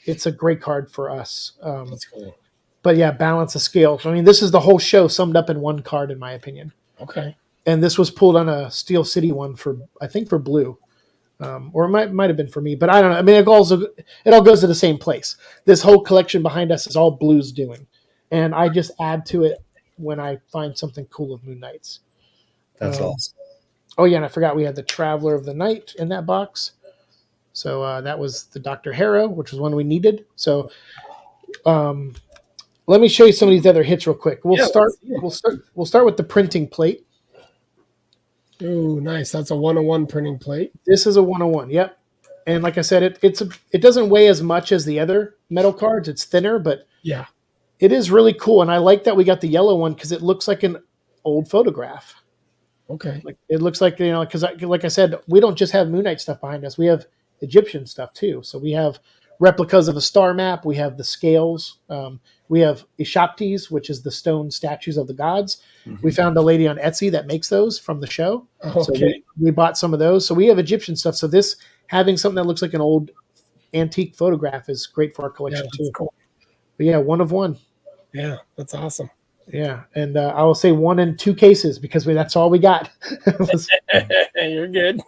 it's a great card for us. That's cool. But yeah, balance of scale. I mean, this is the whole show summed up in one card, in my opinion. Okay. And this was pulled on a Steel City one I think for blue, or it might have been for me, but I don't know. I mean, it all goes to the same place. This whole collection behind us is all Blue's doing, and I just add to it when I find something cool of Moon Knights. That's awesome. Oh yeah, and I forgot we had the Traveler of the Night in that box. So that was the Dr. Harrow, which was one we needed. So let me show you some of these other hits real quick. We'll start with the printing plate. Oh, nice. That's a 101 printing plate. This is a 101. Yep. And like I said, it doesn't weigh as much as the other metal cards. It's thinner, but yeah, it is really cool. And I like that we got the yellow one because it looks like an old photograph. Okay. Like it looks like, because like I said, we don't just have Moon Knight stuff behind us. We have Egyptian stuff too. So we have replicas of a star map. We have the scales. We have Ishaptis, which is the stone statues of the gods. Mm-hmm. We found a lady on Etsy that makes those from the show. Okay. So we bought some of those. So we have Egyptian stuff. So this having something that looks like an old antique photograph is great for our collection too. Cool. But yeah, 1 of 1. Yeah, that's awesome. Yeah, and I will say 1 in 2 cases because that's all we got. You're good.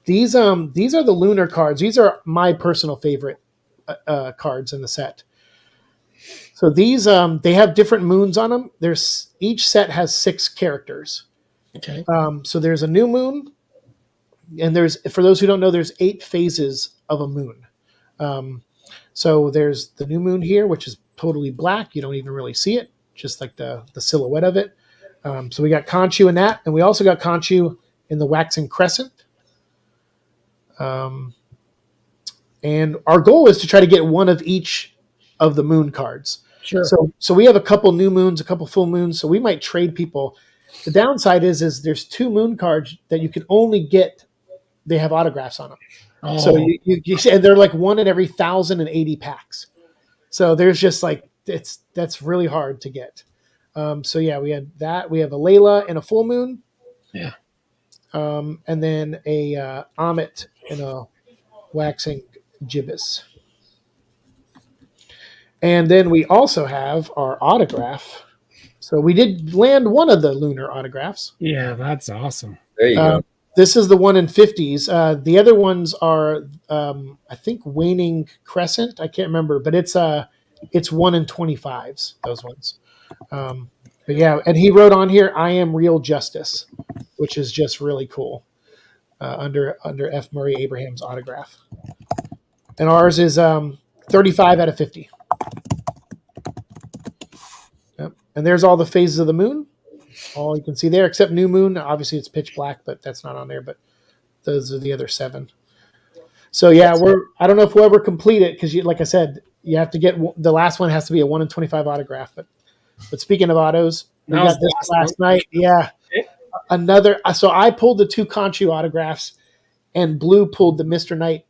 These are the lunar cards. These are my personal favorite cards in the set. So these they have different moons on them. Each set has 6 characters. Okay. So there's a new moon, and for those who don't know, there's 8 phases of a moon. So there's the new moon here, which is totally black. You don't even really see it, just like the silhouette of it. So we got Khonshu in that, and we also got Khonshu in the waxing crescent. And our goal is to try to get one of each of the moon cards. Sure. So we have a couple new moons, a couple full moons, so we might trade people. The downside is there's 2 moon cards that you can only get. They have autographs on them. Oh. So you and they're like 1 in every 1,080 packs. So there's just like that's really hard to get. So yeah, we had that. We have a Layla in a full moon. Yeah. And then a Amit in a waxing gibbous. And then we also have our autograph. So we did land one of the lunar autographs. Yeah, that's awesome. There you go. This is the one in 50s. The other ones are, I think, waning crescent. I can't remember, but it's 1 in 25s. Those ones. But yeah, and he wrote on here, "I am real justice," which is just really cool. Under F. Murray Abraham's autograph, and ours is 35 out of 50. Yep. And there's all the phases of the moon. All you can see there, except new moon. Obviously, it's pitch black, but that's not on there. But those are the other 7. So yeah, I don't know if we'll ever complete it because, like I said, you have to get the last one has to be a 1 in 25 autograph. But speaking of autos, we got this last night. Yeah, another. So I pulled the 2 Khonshu autographs, and Blue pulled the Mr. Knight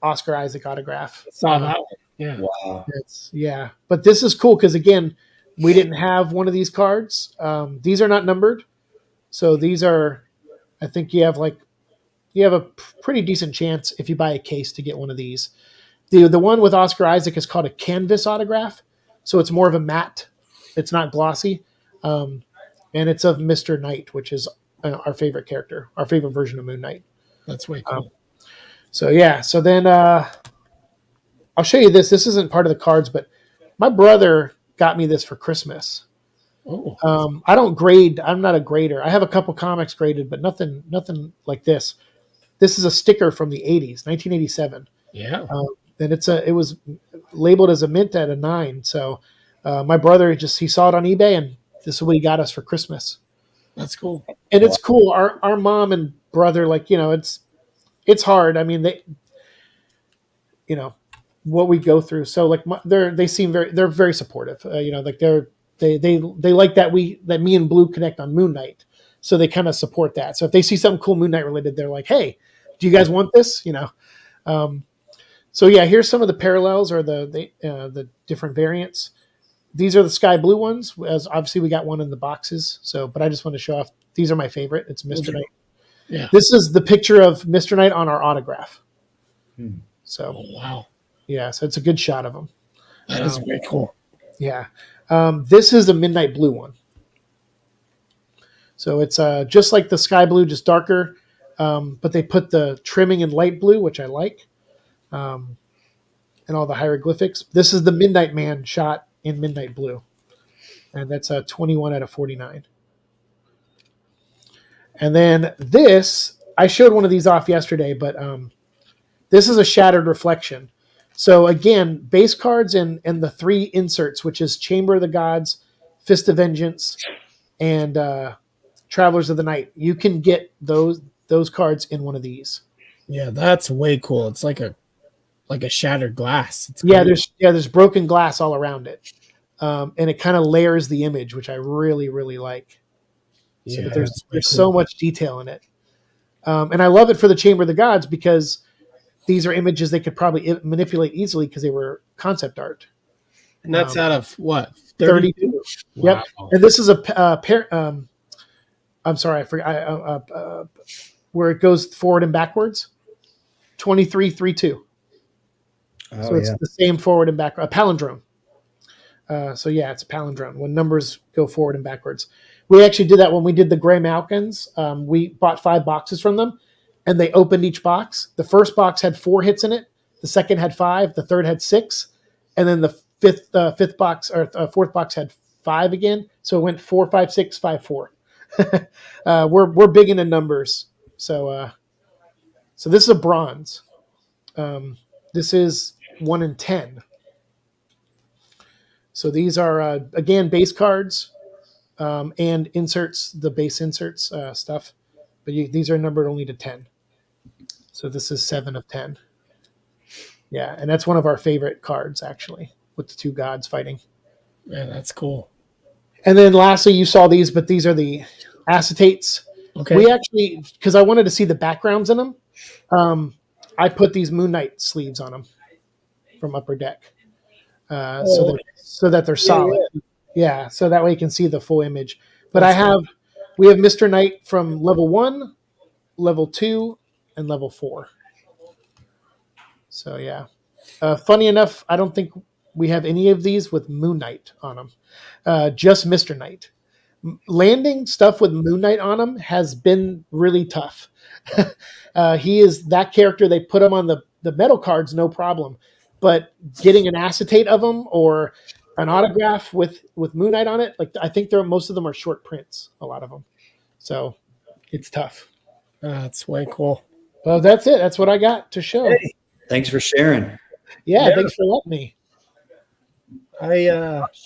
Oscar Isaac autograph. Saw that one. Yeah. Wow. Yeah, but this is cool because again, we didn't have one of these cards. These are not numbered, so these are. I think you have a pretty decent chance if you buy a case to get one of these. The one with Oscar Isaac is called a canvas autograph, so it's more of a matte. It's not glossy, and it's of Mr. Knight, which is our favorite character, our favorite version of Moon Knight. That's way cool. So yeah, so then I'll show you this. This isn't part of the cards, but my brother got me this for Christmas. Oh. I don't grade. I'm not a grader. I have a couple comics graded, but nothing like this. This is a sticker from the 80s, 1987. Yeah. And it was labeled as a mint at a 9. So my brother he saw it on eBay, and this is what he got us for Christmas. That's cool. And it's cool. Our mom and brother, it's hard. I mean, what we go through. So they're very supportive. They like that me and Blue connect on Moon Knight. So they kind of support that. So if they see something cool Moon Knight related, they're like, "Hey, do you guys want this?" So yeah, here's some of the parallels or the different variants. These are the sky blue ones. As obviously we got one in the boxes. So, but I just want to show off. These are my favorite. It's Mr. Knight. Yeah. This is the picture of Mr. Knight on our autograph. So wow. Yeah, so it's a good shot of him. That is very cool. Yeah. This is a midnight blue one. So it's just like the sky blue, just darker, but they put the trimming in light blue, which I like, and all the hieroglyphics. This is the Midnight Man shot in midnight blue, and that's a 21 out of 49. And then this, I showed one of these off yesterday, but this is a shattered reflection. So again, base cards and the 3 inserts, which is Chamber of the Gods, Fist of Vengeance, and Travelers of the Night. You can get those cards in one of these. Yeah, that's way cool. It's like a shattered glass. It's Yeah, great. there's broken glass all around it, and it kind of layers the image, which I really really like. So Yeah, that that's way there's cool. so much detail in it, and I love it for the Chamber of the Gods because these are images they could probably manipulate easily because they were concept art. And that's out of what? 32. Wow. Yep. And this is a pair. I'm sorry, I forgot. Where it goes forward and backwards. 2332. Oh, So it's yeah. the same forward and back. A palindrome. So yeah, it's a palindrome when numbers go forward and backwards. We actually did that when we did the Gray Malkins. We bought 5 boxes from them, and they opened each box. The first box had 4 hits in it. The second had 5. The third had 6, and then the fifth box or fourth box had 5 again. So it went 4, 5, 6, 5, 4. We're big into numbers. So this is a bronze. This is 1 in 10. So these are again base cards and inserts, the base inserts stuff. But these are numbered only to 10. So this is 7 of 10. Yeah, and that's one of our favorite cards actually, with the 2 gods fighting. Yeah, that's cool. And then lastly, you saw these, but these are the acetates. Okay. We actually, because I wanted to see the backgrounds in them, I put these Moon Knight sleeves on them from Upper Deck, so that they're solid. Yeah, so that way you can see the full image. But we have Mr. Knight from level 1, level 2, and level 4. So yeah. Funny enough, I don't think we have any of these with Moon Knight on them. Just Mr. Knight. Landing stuff with Moon Knight on him has been really tough. He is that character. They put him on the metal cards, no problem. But getting an acetate of him or an autograph with Moon Knight on it, like I think most of them are short prints, a lot of them. So it's tough. That's way cool. Well, that's it. That's what I got to show. Hey, thanks for sharing. Yeah, thanks for letting me.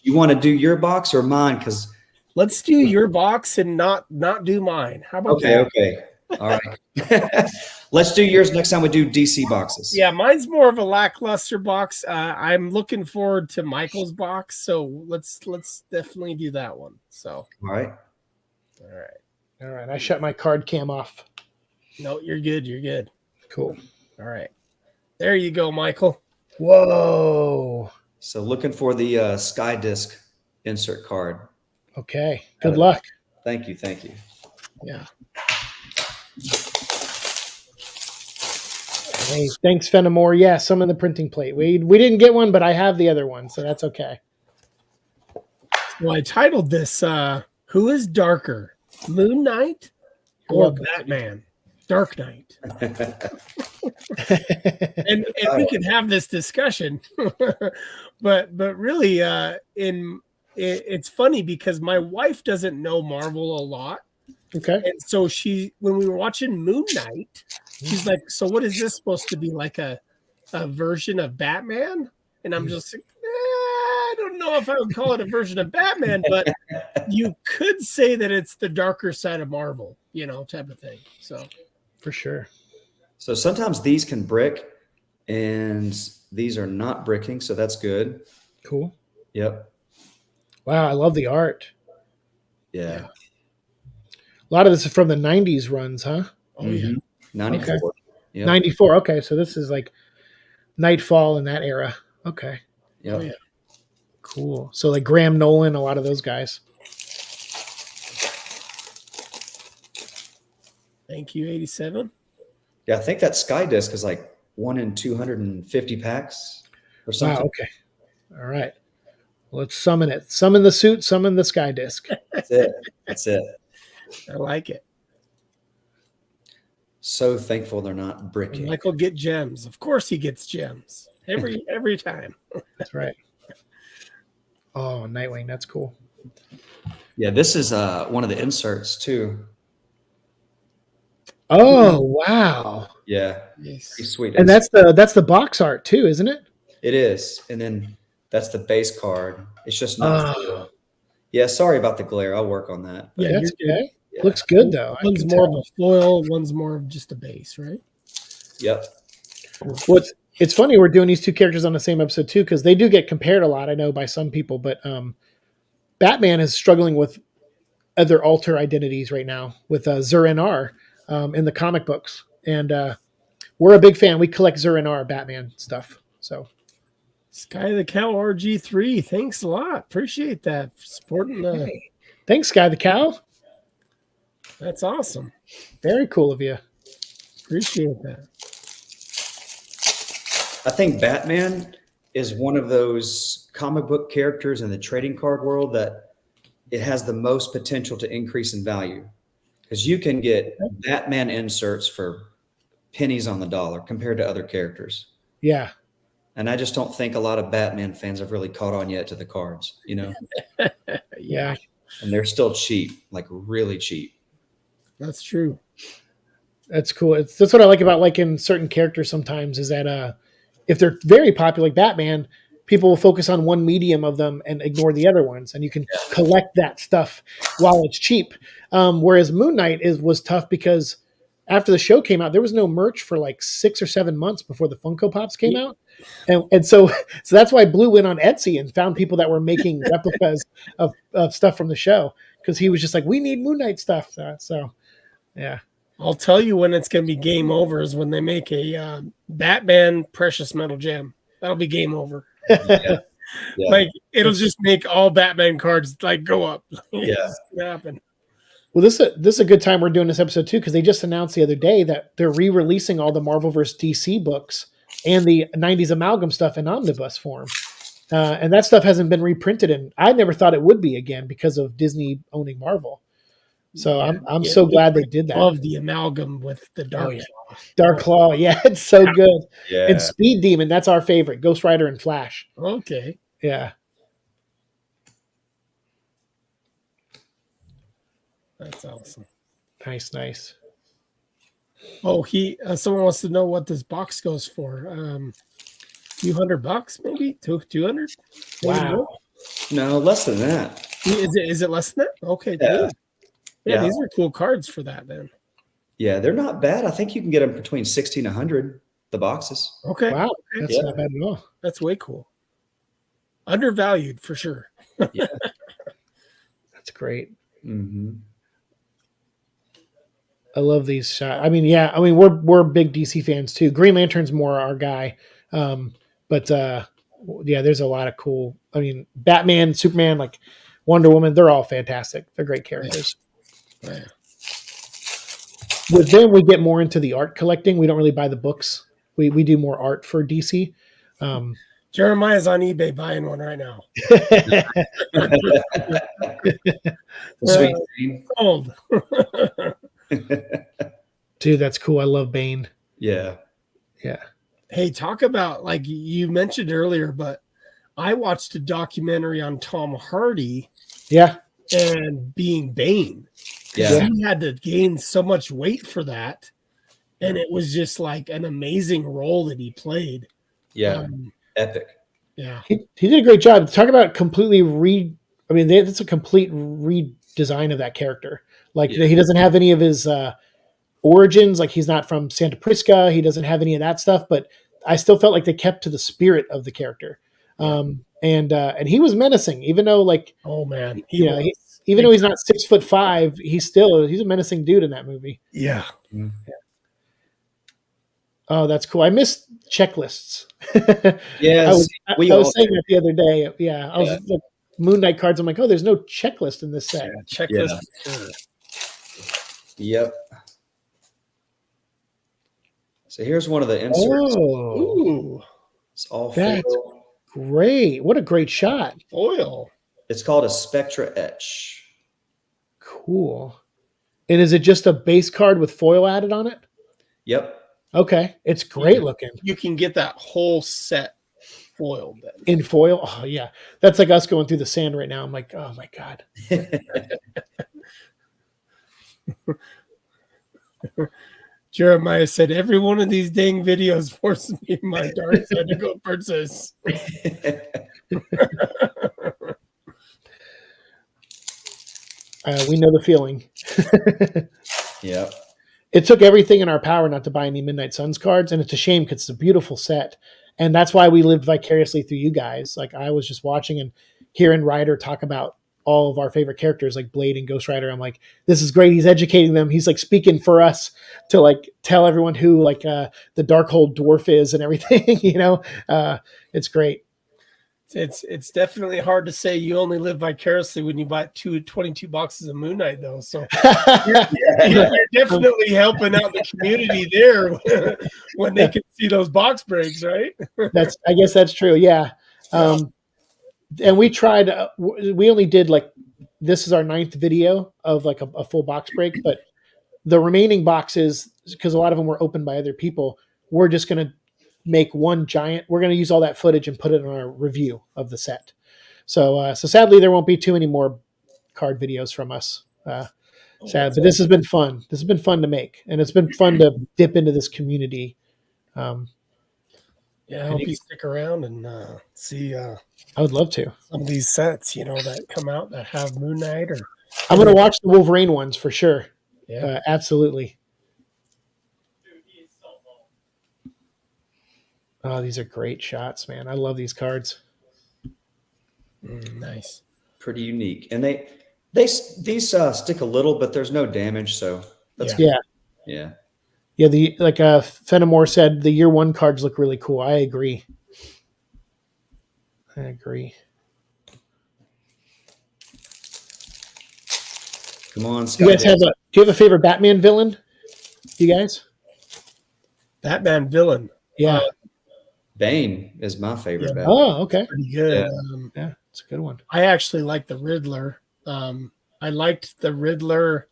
You want to do your box or mine? Because let's do your box and not do mine. How about that? Okay. All right. Let's do yours next time we do DC boxes. Yeah, mine's more of a lackluster box. I'm looking forward to Michael's box, so let's definitely do that one. So All right. All right. I shut my card cam off. No, you're good. You're good. Cool. All right. There you go, Michael. Whoa. So looking for the Sky Disc insert card. Okay. Good luck. Thank you. Thank you. Yeah. Hey, thanks, Fenimore. Yeah, some of the printing plate. We didn't get one, but I have the other one, so that's okay. Well, I titled this Who is Darker, Moon Knight or Batman? Dark Knight. and we can have this discussion. but really it's funny because my wife doesn't know Marvel a lot. Okay. And so when we were watching Moon Knight, she's like, so what is this supposed to be, like a version of Batman? And I'm just like, I don't know if I would call it a version of Batman, but you could say that it's the darker side of Marvel, type of thing. So for sure. So sometimes these can brick and these are not bricking. So that's good. Cool. Yep. Wow. I love the art. Yeah. A lot of this is from the 90s runs, huh? Oh, yeah. 94. Okay. Yep. 94. Okay. So this is like Nightfall in that era. Okay. Yep. Oh, yeah. Cool. So like Graham Nolan, a lot of those guys. Thank you, 87. Yeah, I think that Sky Disc is like 1 in 250 packs. or something. Wow. Okay. All right. Let's summon it. Summon the suit. Summon the sky disc. That's it. That's it. I like it. So thankful they're not And bricking. Michael get gems. Of course he gets gems every time. That's right. Oh, Nightwing. That's cool. Yeah, this is one of the inserts too. Oh, wow. Yeah, Yes. pretty sweet. And that's the box art too, isn't it? It is, and then that's the base card. It's just not. Oh. Yeah, sorry about the glare. I'll work on that. Yeah, That's you're good. okay. Yeah. Looks good though. I One's can more tell. of a foil, one's more of just a base, right? Yep. Well, it's funny we're doing these two characters on the same episode too, because they do get compared a lot, I know, by some people, but Batman is struggling with other alter identities right now with Zur-En-Arr in the comic books. And we're a big fan. We collect Zur-En-Arr Batman stuff. So Sky the Cow RG3, thanks a lot. Appreciate that. Supporting the hey. Thanks, Sky the Cow. that's awesome. Very cool of you. Appreciate that. I think Batman is one of those comic book characters in the trading card world that it has the most potential to increase in value, because you can get Batman inserts for pennies on the dollar compared to other characters. Yeah. And I just don't think a lot of Batman fans have really caught on yet to the cards, you know, Yeah. and they're still cheap, like really cheap. That's true. That's cool. That's what I like about liking certain characters sometimes is that if they're very popular, like Batman, people will focus on one medium of them and ignore the other ones, and you can collect that stuff while it's cheap. Whereas Moon Knight was tough because after the show came out, there was no merch for like 6 or 7 months before the Funko Pops came out, and so that's why Blue went on Etsy and found people that were making replicas of stuff from the show, because he was just like, we need Moon Knight stuff. So yeah. I'll tell you when it's going to be game over is when they make a Batman precious metal gem. That'll be game over. Yeah. Like it'll just make all Batman cards like go up. Yeah. It's gonna happen. Well, this is a good time we're doing this episode too, because they just announced the other day that they're re-releasing all the Marvel vs. DC books and the 90s amalgam stuff in omnibus form. And that stuff hasn't been reprinted, and I never thought it would be again because of Disney owning Marvel. So I'm so glad they did that. Love the amalgam with the Dark Claw. Dark Claw, yeah, it's so good. Yeah. And Speed Demon, that's our favorite. Ghost Rider and Flash. Okay. Yeah. That's awesome. Nice. Oh, someone wants to know what this box goes for. Few $100 maybe? 200? Wow. No, less than that. Is it less than that? Okay, Yeah. cool. Yeah. These are cool cards for that then. Yeah, they're not bad. I think you can get them between 60 and 100, the boxes. Okay. Wow. That's Yeah. not bad at all. That's way cool. Undervalued for sure. Yeah. That's great. Mm-hmm. I love these shots. I mean, we're big DC fans too. Green Lantern's more our guy. But there's a lot of cool. I mean, Batman, Superman, like Wonder Woman, they're all fantastic. They're great characters. Yeah. With them, we get more into the art collecting. We don't really buy the books. We do more art for DC. Jeremiah's on eBay buying one right now. Sweet thing. Old. Dude, that's cool. I love Bane. Yeah. Yeah. Hey, talk about, like you mentioned earlier, but I watched a documentary on Tom Hardy Yeah. and being Bane. Yeah. He had to gain so much weight for that. And it was just like an amazing role that he played. Yeah. Epic. Yeah. He did a great job. Talk about completely that's a complete redesign of that character. Like, he doesn't have any of his origins. Like, he's not from Santa Prisca. He doesn't have any of that stuff, but I still felt like they kept to the spirit of the character. And he was menacing, even though, like, Oh man. even though he's not 6'5", he's a menacing dude in that movie. Yeah. Oh, that's cool. I missed checklists. Yes. I was saying that the other day. Yeah. I was like, Moon Knight cards. I'm like, oh, there's no checklist in this set. Checklist. Sure. Yep. So here's one of the inserts. Ooh. It's all That's foil. great. What a great shot. Foil. It's called a Spectra Etch. Cool. And is it just a base card with foil added on it? Yep. Okay. It's great looking. You can get that whole set foiled then. In foil? Oh, yeah. That's like us going through the sand right now. I'm like, oh my God. Jeremiah said, every one of these dang videos forces me my dark side to go purchase. We know the feeling. Yep. It took everything in our power not to buy any Midnight Suns cards, and it's a shame because it's a beautiful set. And that's why we lived vicariously through you guys. Like I was just watching and hearing Ryder talk about all of our favorite characters like Blade and Ghost Rider. I'm like, this is great. He's educating them. He's like speaking for us to like tell everyone who like the Darkhold dwarf is and everything, you know. It's great. It's definitely hard to say you only live vicariously when you buy 22 boxes of Moon Knight, though. So you're definitely helping out the community there when they can see those box breaks, right? I guess that's true. Yeah. And we tried, we only did like, this is our 9th video of like a full box break, but the remaining boxes, because a lot of them were opened by other people, we're just going to make one giant. We're going to use all that footage and put it in our review of the set. So sadly, there won't be too many more card videos from us. Sad, but this has been fun. This has been fun to make, and it's been fun to dip into this community. Yeah, I hope you stick around and see. I would love to. Some of these sets, you know, that come out that have Moon Knight. Or I'm going to watch the Wolverine ones for sure. Yeah, absolutely. Oh, these are great shots, man. I love these cards. Nice. Pretty unique. And these stick a little, but there's no damage. So that's Yeah. Yeah. Yeah. The like Fenimore said, the year 1 cards look really cool. I agree. Come on, Scott. Do you have a favorite Batman villain? You guys? Batman villain. Yeah. Bane is my favorite. Yeah. Batman. Oh, okay. Pretty good. Yeah, it's a good one. I actually like the Riddler. I liked the Riddler.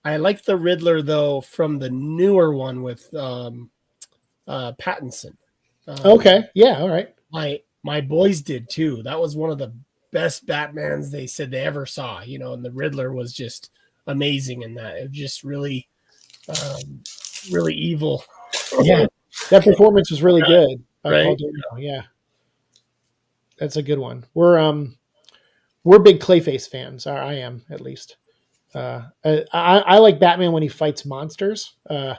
I liked the Riddler though from the newer one with Pattinson. Okay. Yeah. All right. My boys did too. That was one of the best Batmans they said they ever saw. You know, and the Riddler was just amazing in that. It was just really, really evil. Yeah, that performance was really good. Right? Yeah, that's a good one. We're big Clayface fans. I am at least. I like Batman when he fights monsters, and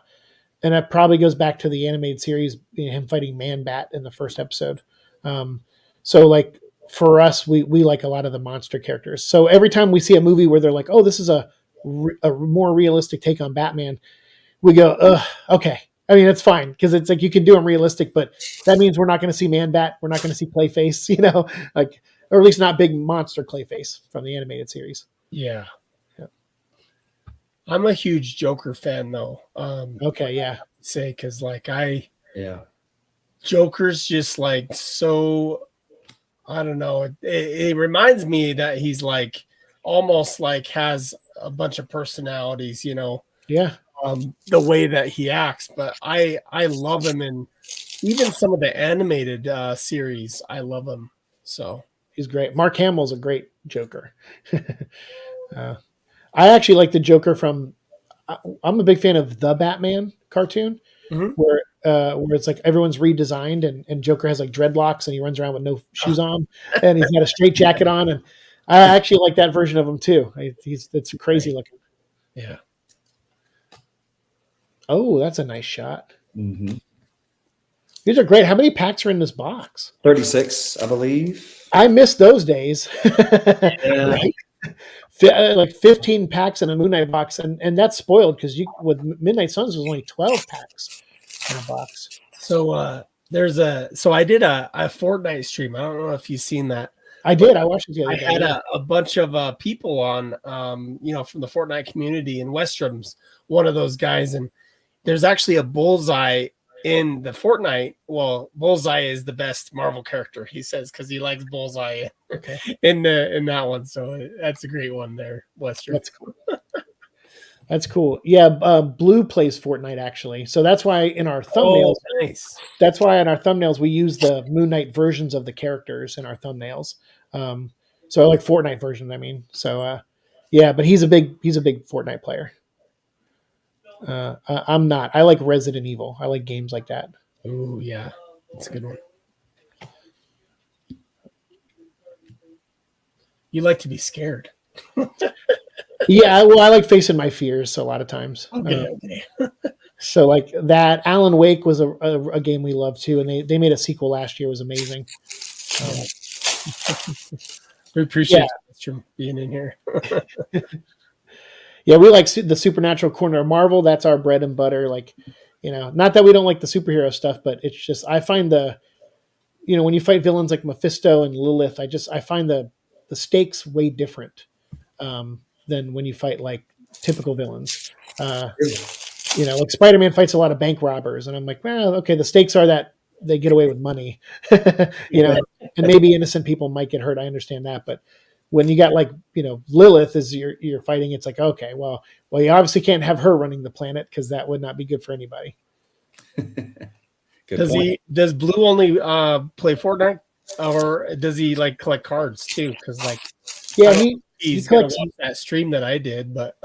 that probably goes back to the animated series, him fighting Man-Bat in the first episode. So like for us, we like a lot of the monster characters. So every time we see a movie where they're like, "Oh, this is a more realistic take on Batman," we go, okay. I mean, it's fine because it's like you can do them realistic, but that means we're not going to see Man-Bat. We're not going to see Clayface, you know, like, or at least not big monster Clayface from the animated series. Yeah. I'm a huge Joker fan though. Okay, yeah. Say because like Yeah. Joker's just like so. I don't know. It reminds me that he's like almost like has a bunch of personalities, you know. Yeah. The way that he acts, but I love him, and even some of the animated series, I love him. So he's great. Mark Hamill's a great Joker. I actually like the Joker from. I'm a big fan of the Batman cartoon, where it's like everyone's redesigned, and Joker has like dreadlocks, and he runs around with no shoes on, and he's got a straight jacket on, and I actually like that version of him too. It's crazy looking. Yeah. Oh, that's a nice shot. Mm-hmm. These are great. How many packs are in this box? 36, I believe. I miss those days. Yeah. Right? Like 15 packs in a Moon Knight box, and that's spoiled because with Midnight Suns was only 12 packs in a box. So I did a Fortnite stream. I don't know if you've seen that. I did. I watched it the other day. I had a bunch of people on, from the Fortnite community, and Westrom's one of those guys, and there's actually a bullseye in the Fortnite, well, Bullseye is the best Marvel character, he says, because he likes Bullseye Okay. in that one. So that's a great one there, Lester. That's cool. That's cool. Yeah, Blue plays Fortnite actually, so that's why in our thumbnails, nice. that's why in our thumbnails we use the Moon Knight versions of the characters in our thumbnails. So like Fortnite version, I mean. So yeah, but he's a big Fortnite player. I'm not. I like Resident Evil. I like games like that. Oh yeah, that's a good one. You like to be scared. Yeah, well, I like facing my fears a lot of times. Okay. So like that, Alan Wake was a game we loved too, and they made a sequel last year. It was amazing. We appreciate you being in here. Yeah, we like the supernatural corner of Marvel. That's our bread and butter. Like, not that we don't like the superhero stuff, but it's just I find when you fight villains like Mephisto and Lilith, I find the stakes way different than when you fight like typical villains. Like Spider-Man fights a lot of bank robbers, and I'm like, well, okay, the stakes are that they get away with money, and maybe innocent people might get hurt. I understand that, but when you got like Lilith as you're fighting, it's like, okay, well, you obviously can't have her running the planet because that would not be good for anybody. Does Blue only play Fortnite, or does he like collect cards too? Because he's gonna watch that stream that I did, but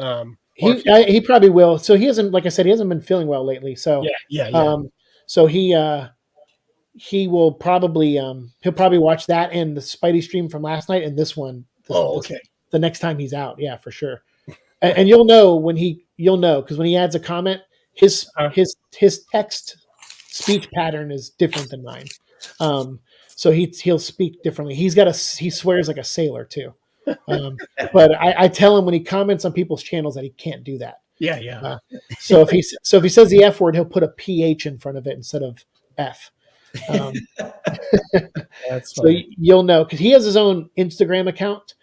he probably will. So he hasn't, like I said, he hasn't been feeling well lately. So yeah. So he will probably he'll probably watch that and the Spidey stream from last night and this one. Okay. The next time he's out, yeah, for sure. And you'll know because when he adds a comment, his text speech pattern is different than mine. So he'll speak differently. He swears like a sailor too. But I tell him when he comments on people's channels that he can't do that. Yeah. So if he says the F word, he'll put a PH in front of it instead of F. That's so you'll know because he has his own Instagram account,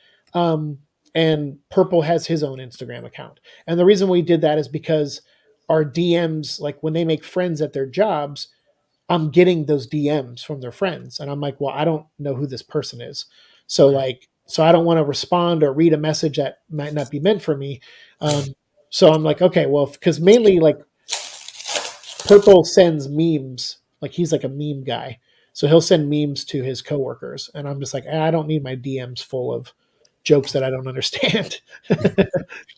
and Purple has his own Instagram account. And the reason we did that is because our DMs, like when they make friends at their jobs, I'm getting those DMs from their friends, and I'm like, well, I don't know who this person is, so I don't want to respond or read a message that might not be meant for me. So I'm like, okay, well, because mainly like Purple sends memes. Like he's like a meme guy. So he'll send memes to his coworkers. And I'm just like, I don't need my DMs full of jokes that I don't understand.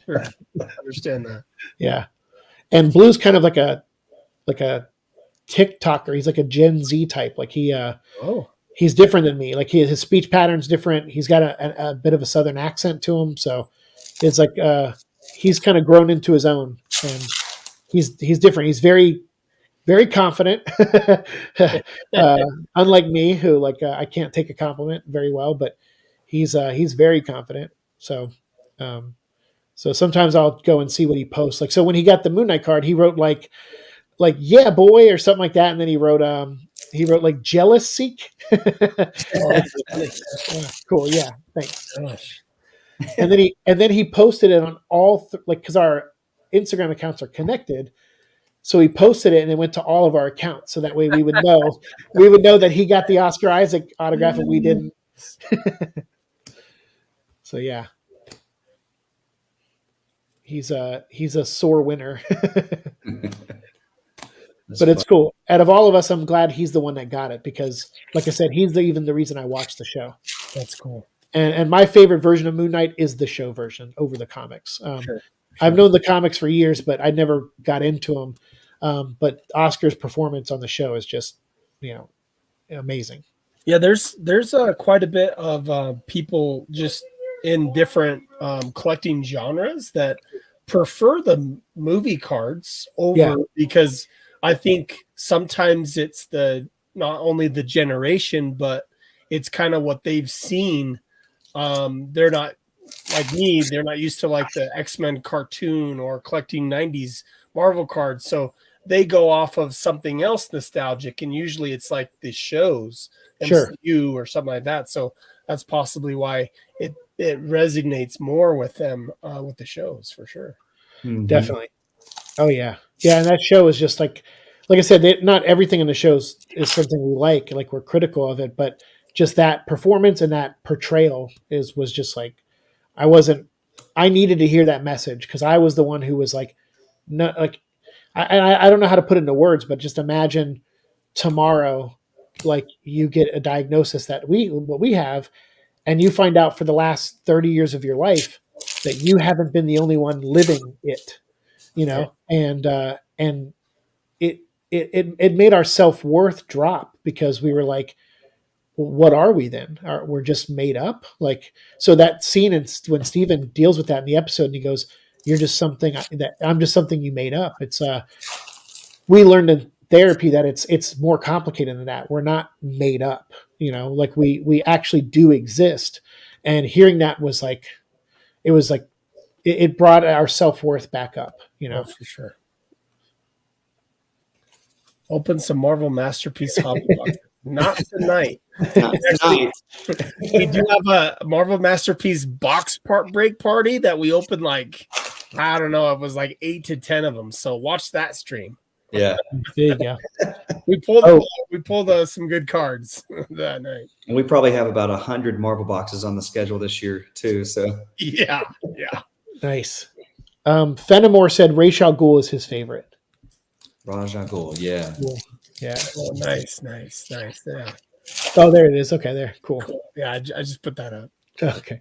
Sure. I understand that. Yeah. And Blue's kind of like a TikToker. He's like a Gen Z type. Like he's different than me. Like his speech pattern's different. He's got a bit of a Southern accent to him. So it's like, he's kind of grown into his own, and he's different. He's very, very confident, unlike me, who I can't take a compliment very well, but he's very confident. So sometimes I'll go and see what he posts. Like, so when he got the Moon Knight card, he wrote like yeah, boy, or something like that. And then he wrote like jealous seek. Cool. Yeah. Thanks. Gosh. And then he posted it on all because our Instagram accounts are connected. So he posted it and it went to all of our accounts. So that way we would know that he got the Oscar Isaac autograph and we didn't. So yeah, he's a sore winner. But it's cool. Out of all of us, I'm glad he's the one that got it because, like I said, he's even the reason I watched the show. That's cool. And my favorite version of Moon Knight is the show version over the comics. Sure. I've known the comics for years, but I never got into them. But Oscar's performance on the show is just, amazing. Yeah, there's quite a bit of people just in different collecting genres that prefer the movie cards over because I think sometimes it's not only the generation, but it's kind of what they've seen. They're not like me. They're not used to like the X-Men cartoon or collecting 90s Marvel cards. So they go off of something else nostalgic. And usually it's like the shows, MCU or something like that. So that's possibly why it resonates more with them with the shows for sure. Mm-hmm. Definitely. Oh yeah. Yeah. And that show is just like, like I said, not everything in the shows is something we like we're critical of it, but just that performance and that portrayal was just like, I wasn't, I needed to hear that message because I was the one who was like, no, like, I don't know how to put it into words, but just imagine tomorrow, like you get a diagnosis that what we have, and you find out for the last 30 years of your life that you haven't been the only one living it, Yeah. and it made our self-worth drop because we were like, well, what are we then? We're just made up? Like, so that scene when Steven deals with that in the episode and he goes, you're just something that I'm just something you made up. It's we learned in therapy that it's more complicated than that. We're not made up, like we actually do exist. And hearing that was like, it was like, it brought our self-worth back up, Oh, for sure. Open some Marvel Masterpiece hobby boxes. Not tonight. Actually, we do have a Marvel Masterpiece box break party that we opened like, I don't know, it was like 8 to 10 of them. So watch that stream. Yeah. There you go. We pulled some good cards that night. And we probably have about 100 Marvel boxes on the schedule this year too. So Yeah. Nice. Fenimore said Ra's al Ghul is his favorite. Ra's al Ghul, yeah. Cool. Yeah. Oh, nice. Yeah. Oh, there it is. Okay, there. Cool. Yeah, I just put that up. Okay.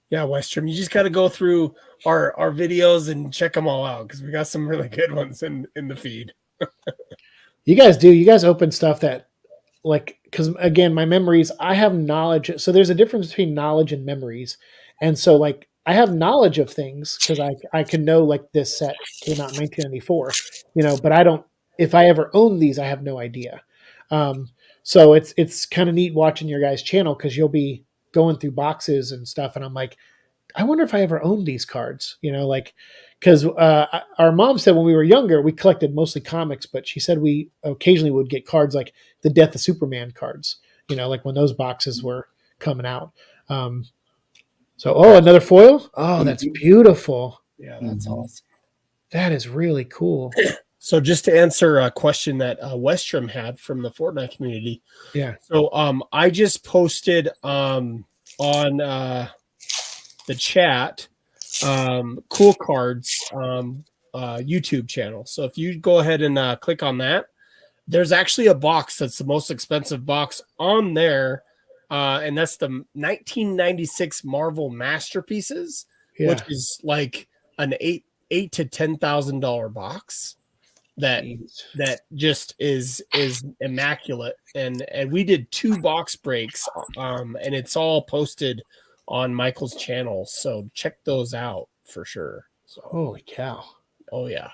Yeah, Westrom, you just got to go through our videos and check them all out because we got some really good ones in the feed. You guys open stuff that, like, because again, my memories, I have knowledge. So there's a difference between knowledge and memories. And so, like, I have knowledge of things because I can know, like, this set came out in 1994, but I don't, if I ever own these, I have no idea. So it's kind of neat watching your guys' channel because you'll be going through boxes and stuff. And I'm like, I wonder if I ever owned these cards, like, because our mom said when we were younger, we collected mostly comics, but she said we occasionally would get cards like the Death of Superman cards, like when those boxes were coming out. Another foil. Oh, that's beautiful. Yeah, that's awesome. That is really cool. So just to answer a question that Westrom had from the Fortnite community. Yeah. So I just posted on the chat Cool Cards YouTube channel. So if you go ahead and click on that, there's actually a box that's the most expensive box on there. And that's the 1996 Marvel Masterpieces, which is like an $8,000 to $10,000 box that just is immaculate. And we did 2 box breaks, and it's all posted on Michael's channel. So check those out for sure. So holy cow! Oh yeah.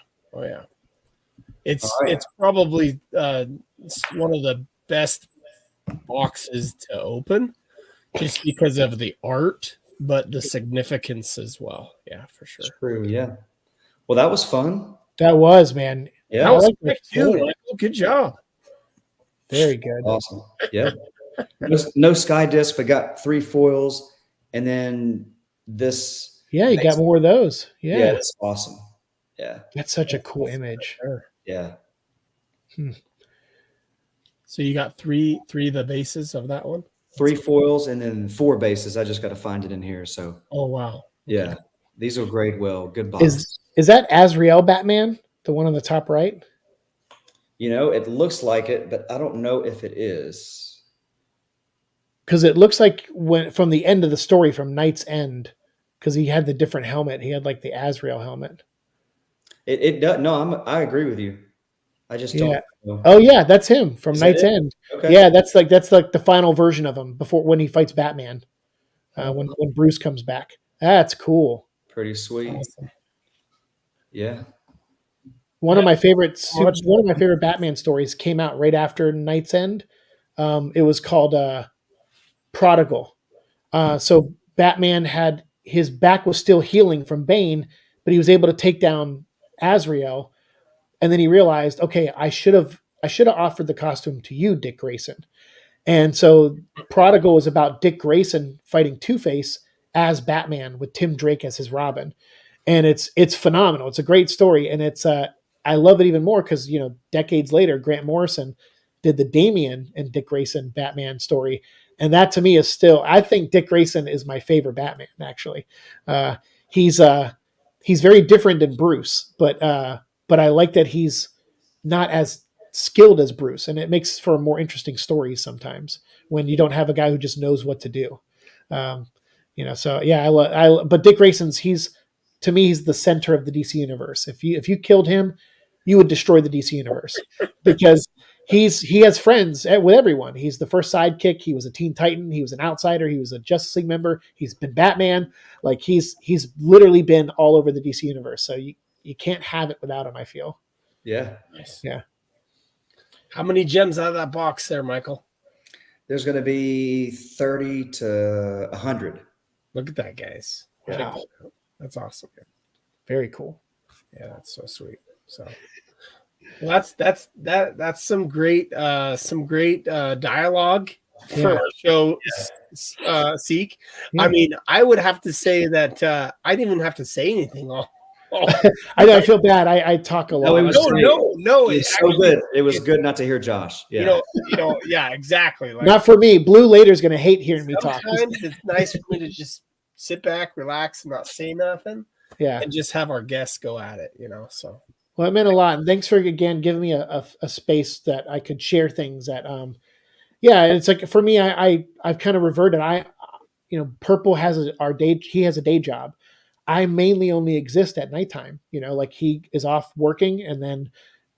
It's probably one of the best boxes to open just because of the art, but the significance as well. Yeah, for sure. True. Yeah. Well, that was fun. That was, man. Yeah. That was quick too, Michael. Good job. Very good. Awesome. Yeah. No sky disc, but got 3 foils, and then this. Yeah, you got more of those. Yeah, that's awesome. Yeah, that's such a cool image. Yeah. So you got three of the bases of that one? 3 foils and then 4 bases. I just got to find it in here. So. Oh wow. Yeah, these will grade well. Good box. Is that Azrael Batman, the one on the top right? It looks like it, but I don't know if it is. Because it looks like from the end of the story, from Night's End, because he had the different helmet. He had like the Azrael helmet. It does. No, I agree with you. I just don't know. Oh yeah, that's him from Night's End. Okay. Yeah, that's like the final version of him before when he fights Batman. When Bruce comes back. That's cool. Pretty sweet. Awesome. Yeah. One of my favorite Batman stories came out right after Night's End. It was called Prodigal. So Batman had his back was still healing from Bane, but he was able to take down Azrael, and then he realized, okay, I should have offered the costume to you, Dick Grayson. And so Prodigal was about Dick Grayson fighting Two-Face as Batman with Tim Drake as his Robin. and it's phenomenal. It's a great story, and it's I love it even more because decades later, Grant Morrison did the Damian and Dick Grayson Batman story, and that to me is still, I think Dick Grayson is my favorite Batman. Actually, he's very different than Bruce, but I like that he's not as skilled as Bruce, and it makes for more interesting stories sometimes when you don't have a guy who just knows what to do. Um, so yeah, but Dick Grayson's, to me, he's the center of the DC universe. If you killed him, you would destroy the DC universe because he has friends with everyone. He's the first sidekick. He was a Teen Titan. He was an outsider. He was a Justice League member. He's been Batman. Like he's literally been all over the DC universe. So you can't have it without him, I feel. Yeah. Nice. Yeah. How many gems out of that box there, Michael? There's going to be 30 to 100. Look at that, guys. Wow. That's awesome. Very cool. Yeah, that's so sweet. So well, that's some great dialogue for our show, Seek. Yeah. I mean, I would have to say that I didn't even have to say anything all. I know. I feel bad. I talk a lot. No, it was no. It's so good. It was good not to hear Josh. Yeah. Yeah, exactly. Like, not for me. Blue later is going to hate hearing me talk. Sometimes it's nice for me to just sit back, relax, and not say nothing. Yeah. And just have our guests go at it, so. Well, it meant a lot. And thanks for, again, giving me a space that I could share things that, it's like, for me, I've kind of reverted. Purple has he has a day job. I mainly only exist at nighttime, like he is off working and then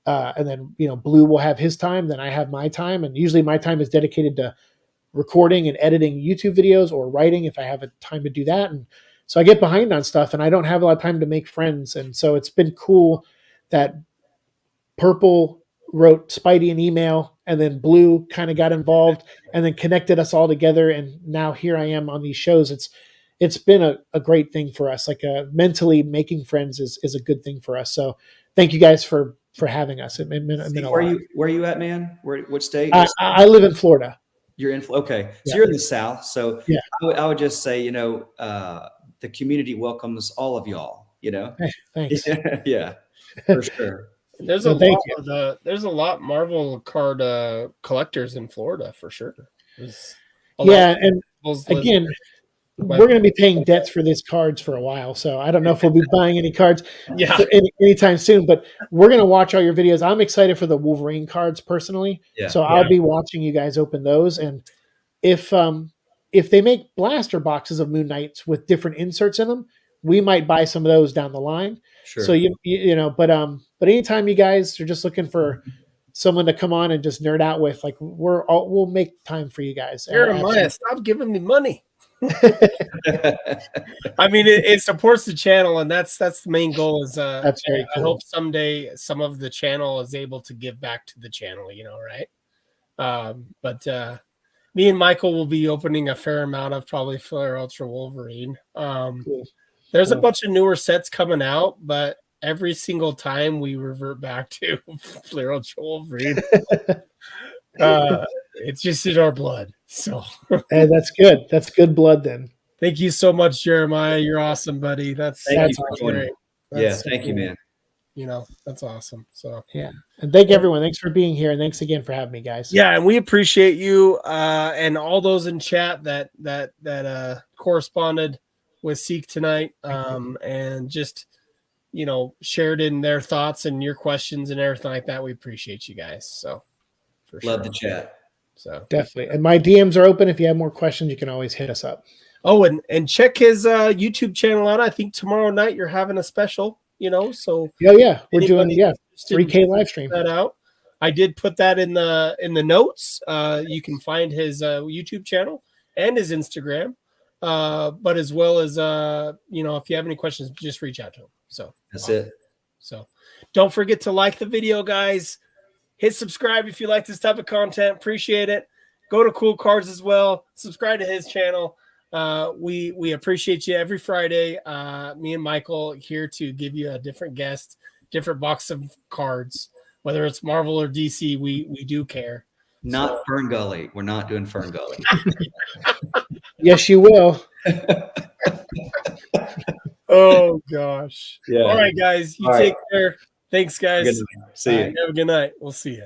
Blue will have his time. Then I have my time. And usually my time is dedicated to recording and editing YouTube videos or writing if I have a time to do that. And so I get behind on stuff and I don't have a lot of time to make friends. And so it's been cool that Purple wrote Spidey an email and then Blue kind of got involved and then connected us all together. And now here I am on these shows. It's been a great thing for us. Like mentally making friends is a good thing for us. So thank you guys for having us. It meant a lot. Where are you at, man? What state? I live in Florida. You're in, okay. So Yeah. you're in the South. So yeah. I would just say, the community welcomes all of y'all, Hey, thanks. Yeah, for sure. There's there's a lot Marvel card collectors in Florida for sure. And again, we're going to be paying debts for these cards for a while, so I don't know if we'll be buying any cards anytime soon. But we're going to watch all your videos. I'm excited for the Wolverine cards personally, so I'll be watching you guys open those. And if they make blaster boxes of Moon Knights with different inserts in them, we might buy some of those down the line. Sure. So but anytime you guys are just looking for someone to come on and just nerd out with, like we'll make time for you guys. Jeremiah, stop giving me money. I mean, it supports the channel, and that's the main goal. Is that's very cool. I hope someday some of the channel is able to give back to the channel. Right? But me and Michael will be opening a fair amount of probably Flare Ultra Wolverine. Cool. There's a bunch of newer sets coming out, but every single time we revert back to Flare Ultra Wolverine. It's just in our blood. So hey, that's good. That's good blood then. Thank you so much, Jeremiah. You're awesome, buddy. That's great. Thank you, man. That's awesome. So yeah. And thank everyone. Thanks for being here. And thanks again for having me, guys. Yeah, and we appreciate you and all those in chat that corresponded with Seek tonight. And just shared in their thoughts and your questions and everything like that. We appreciate you guys. So for sure. Love the chat. So definitely. And my DMs are open. If you have more questions, you can always hit us up. Oh, and check his YouTube channel out. I think tomorrow night you're having a special, so yeah, we're doing 3K live stream. That out. I did put that in the notes. You can find his YouTube channel and his Instagram. But as well as if you have any questions, just reach out to him. So that's it. So don't forget to like the video, guys. Hit subscribe if you like this type of content. Appreciate it. Go to Cool Cards as well. Subscribe to his channel. We appreciate you every Friday. Me and Michael here to give you a different guest, different box of cards, whether it's Marvel or DC. We do care. Not Fern Gully. We're not doing Fern Gully. Yes, you will. Oh gosh. Yeah. All right, guys. You All right. take care. Thanks, Good guys. night. See you. Have a good night. We'll see you.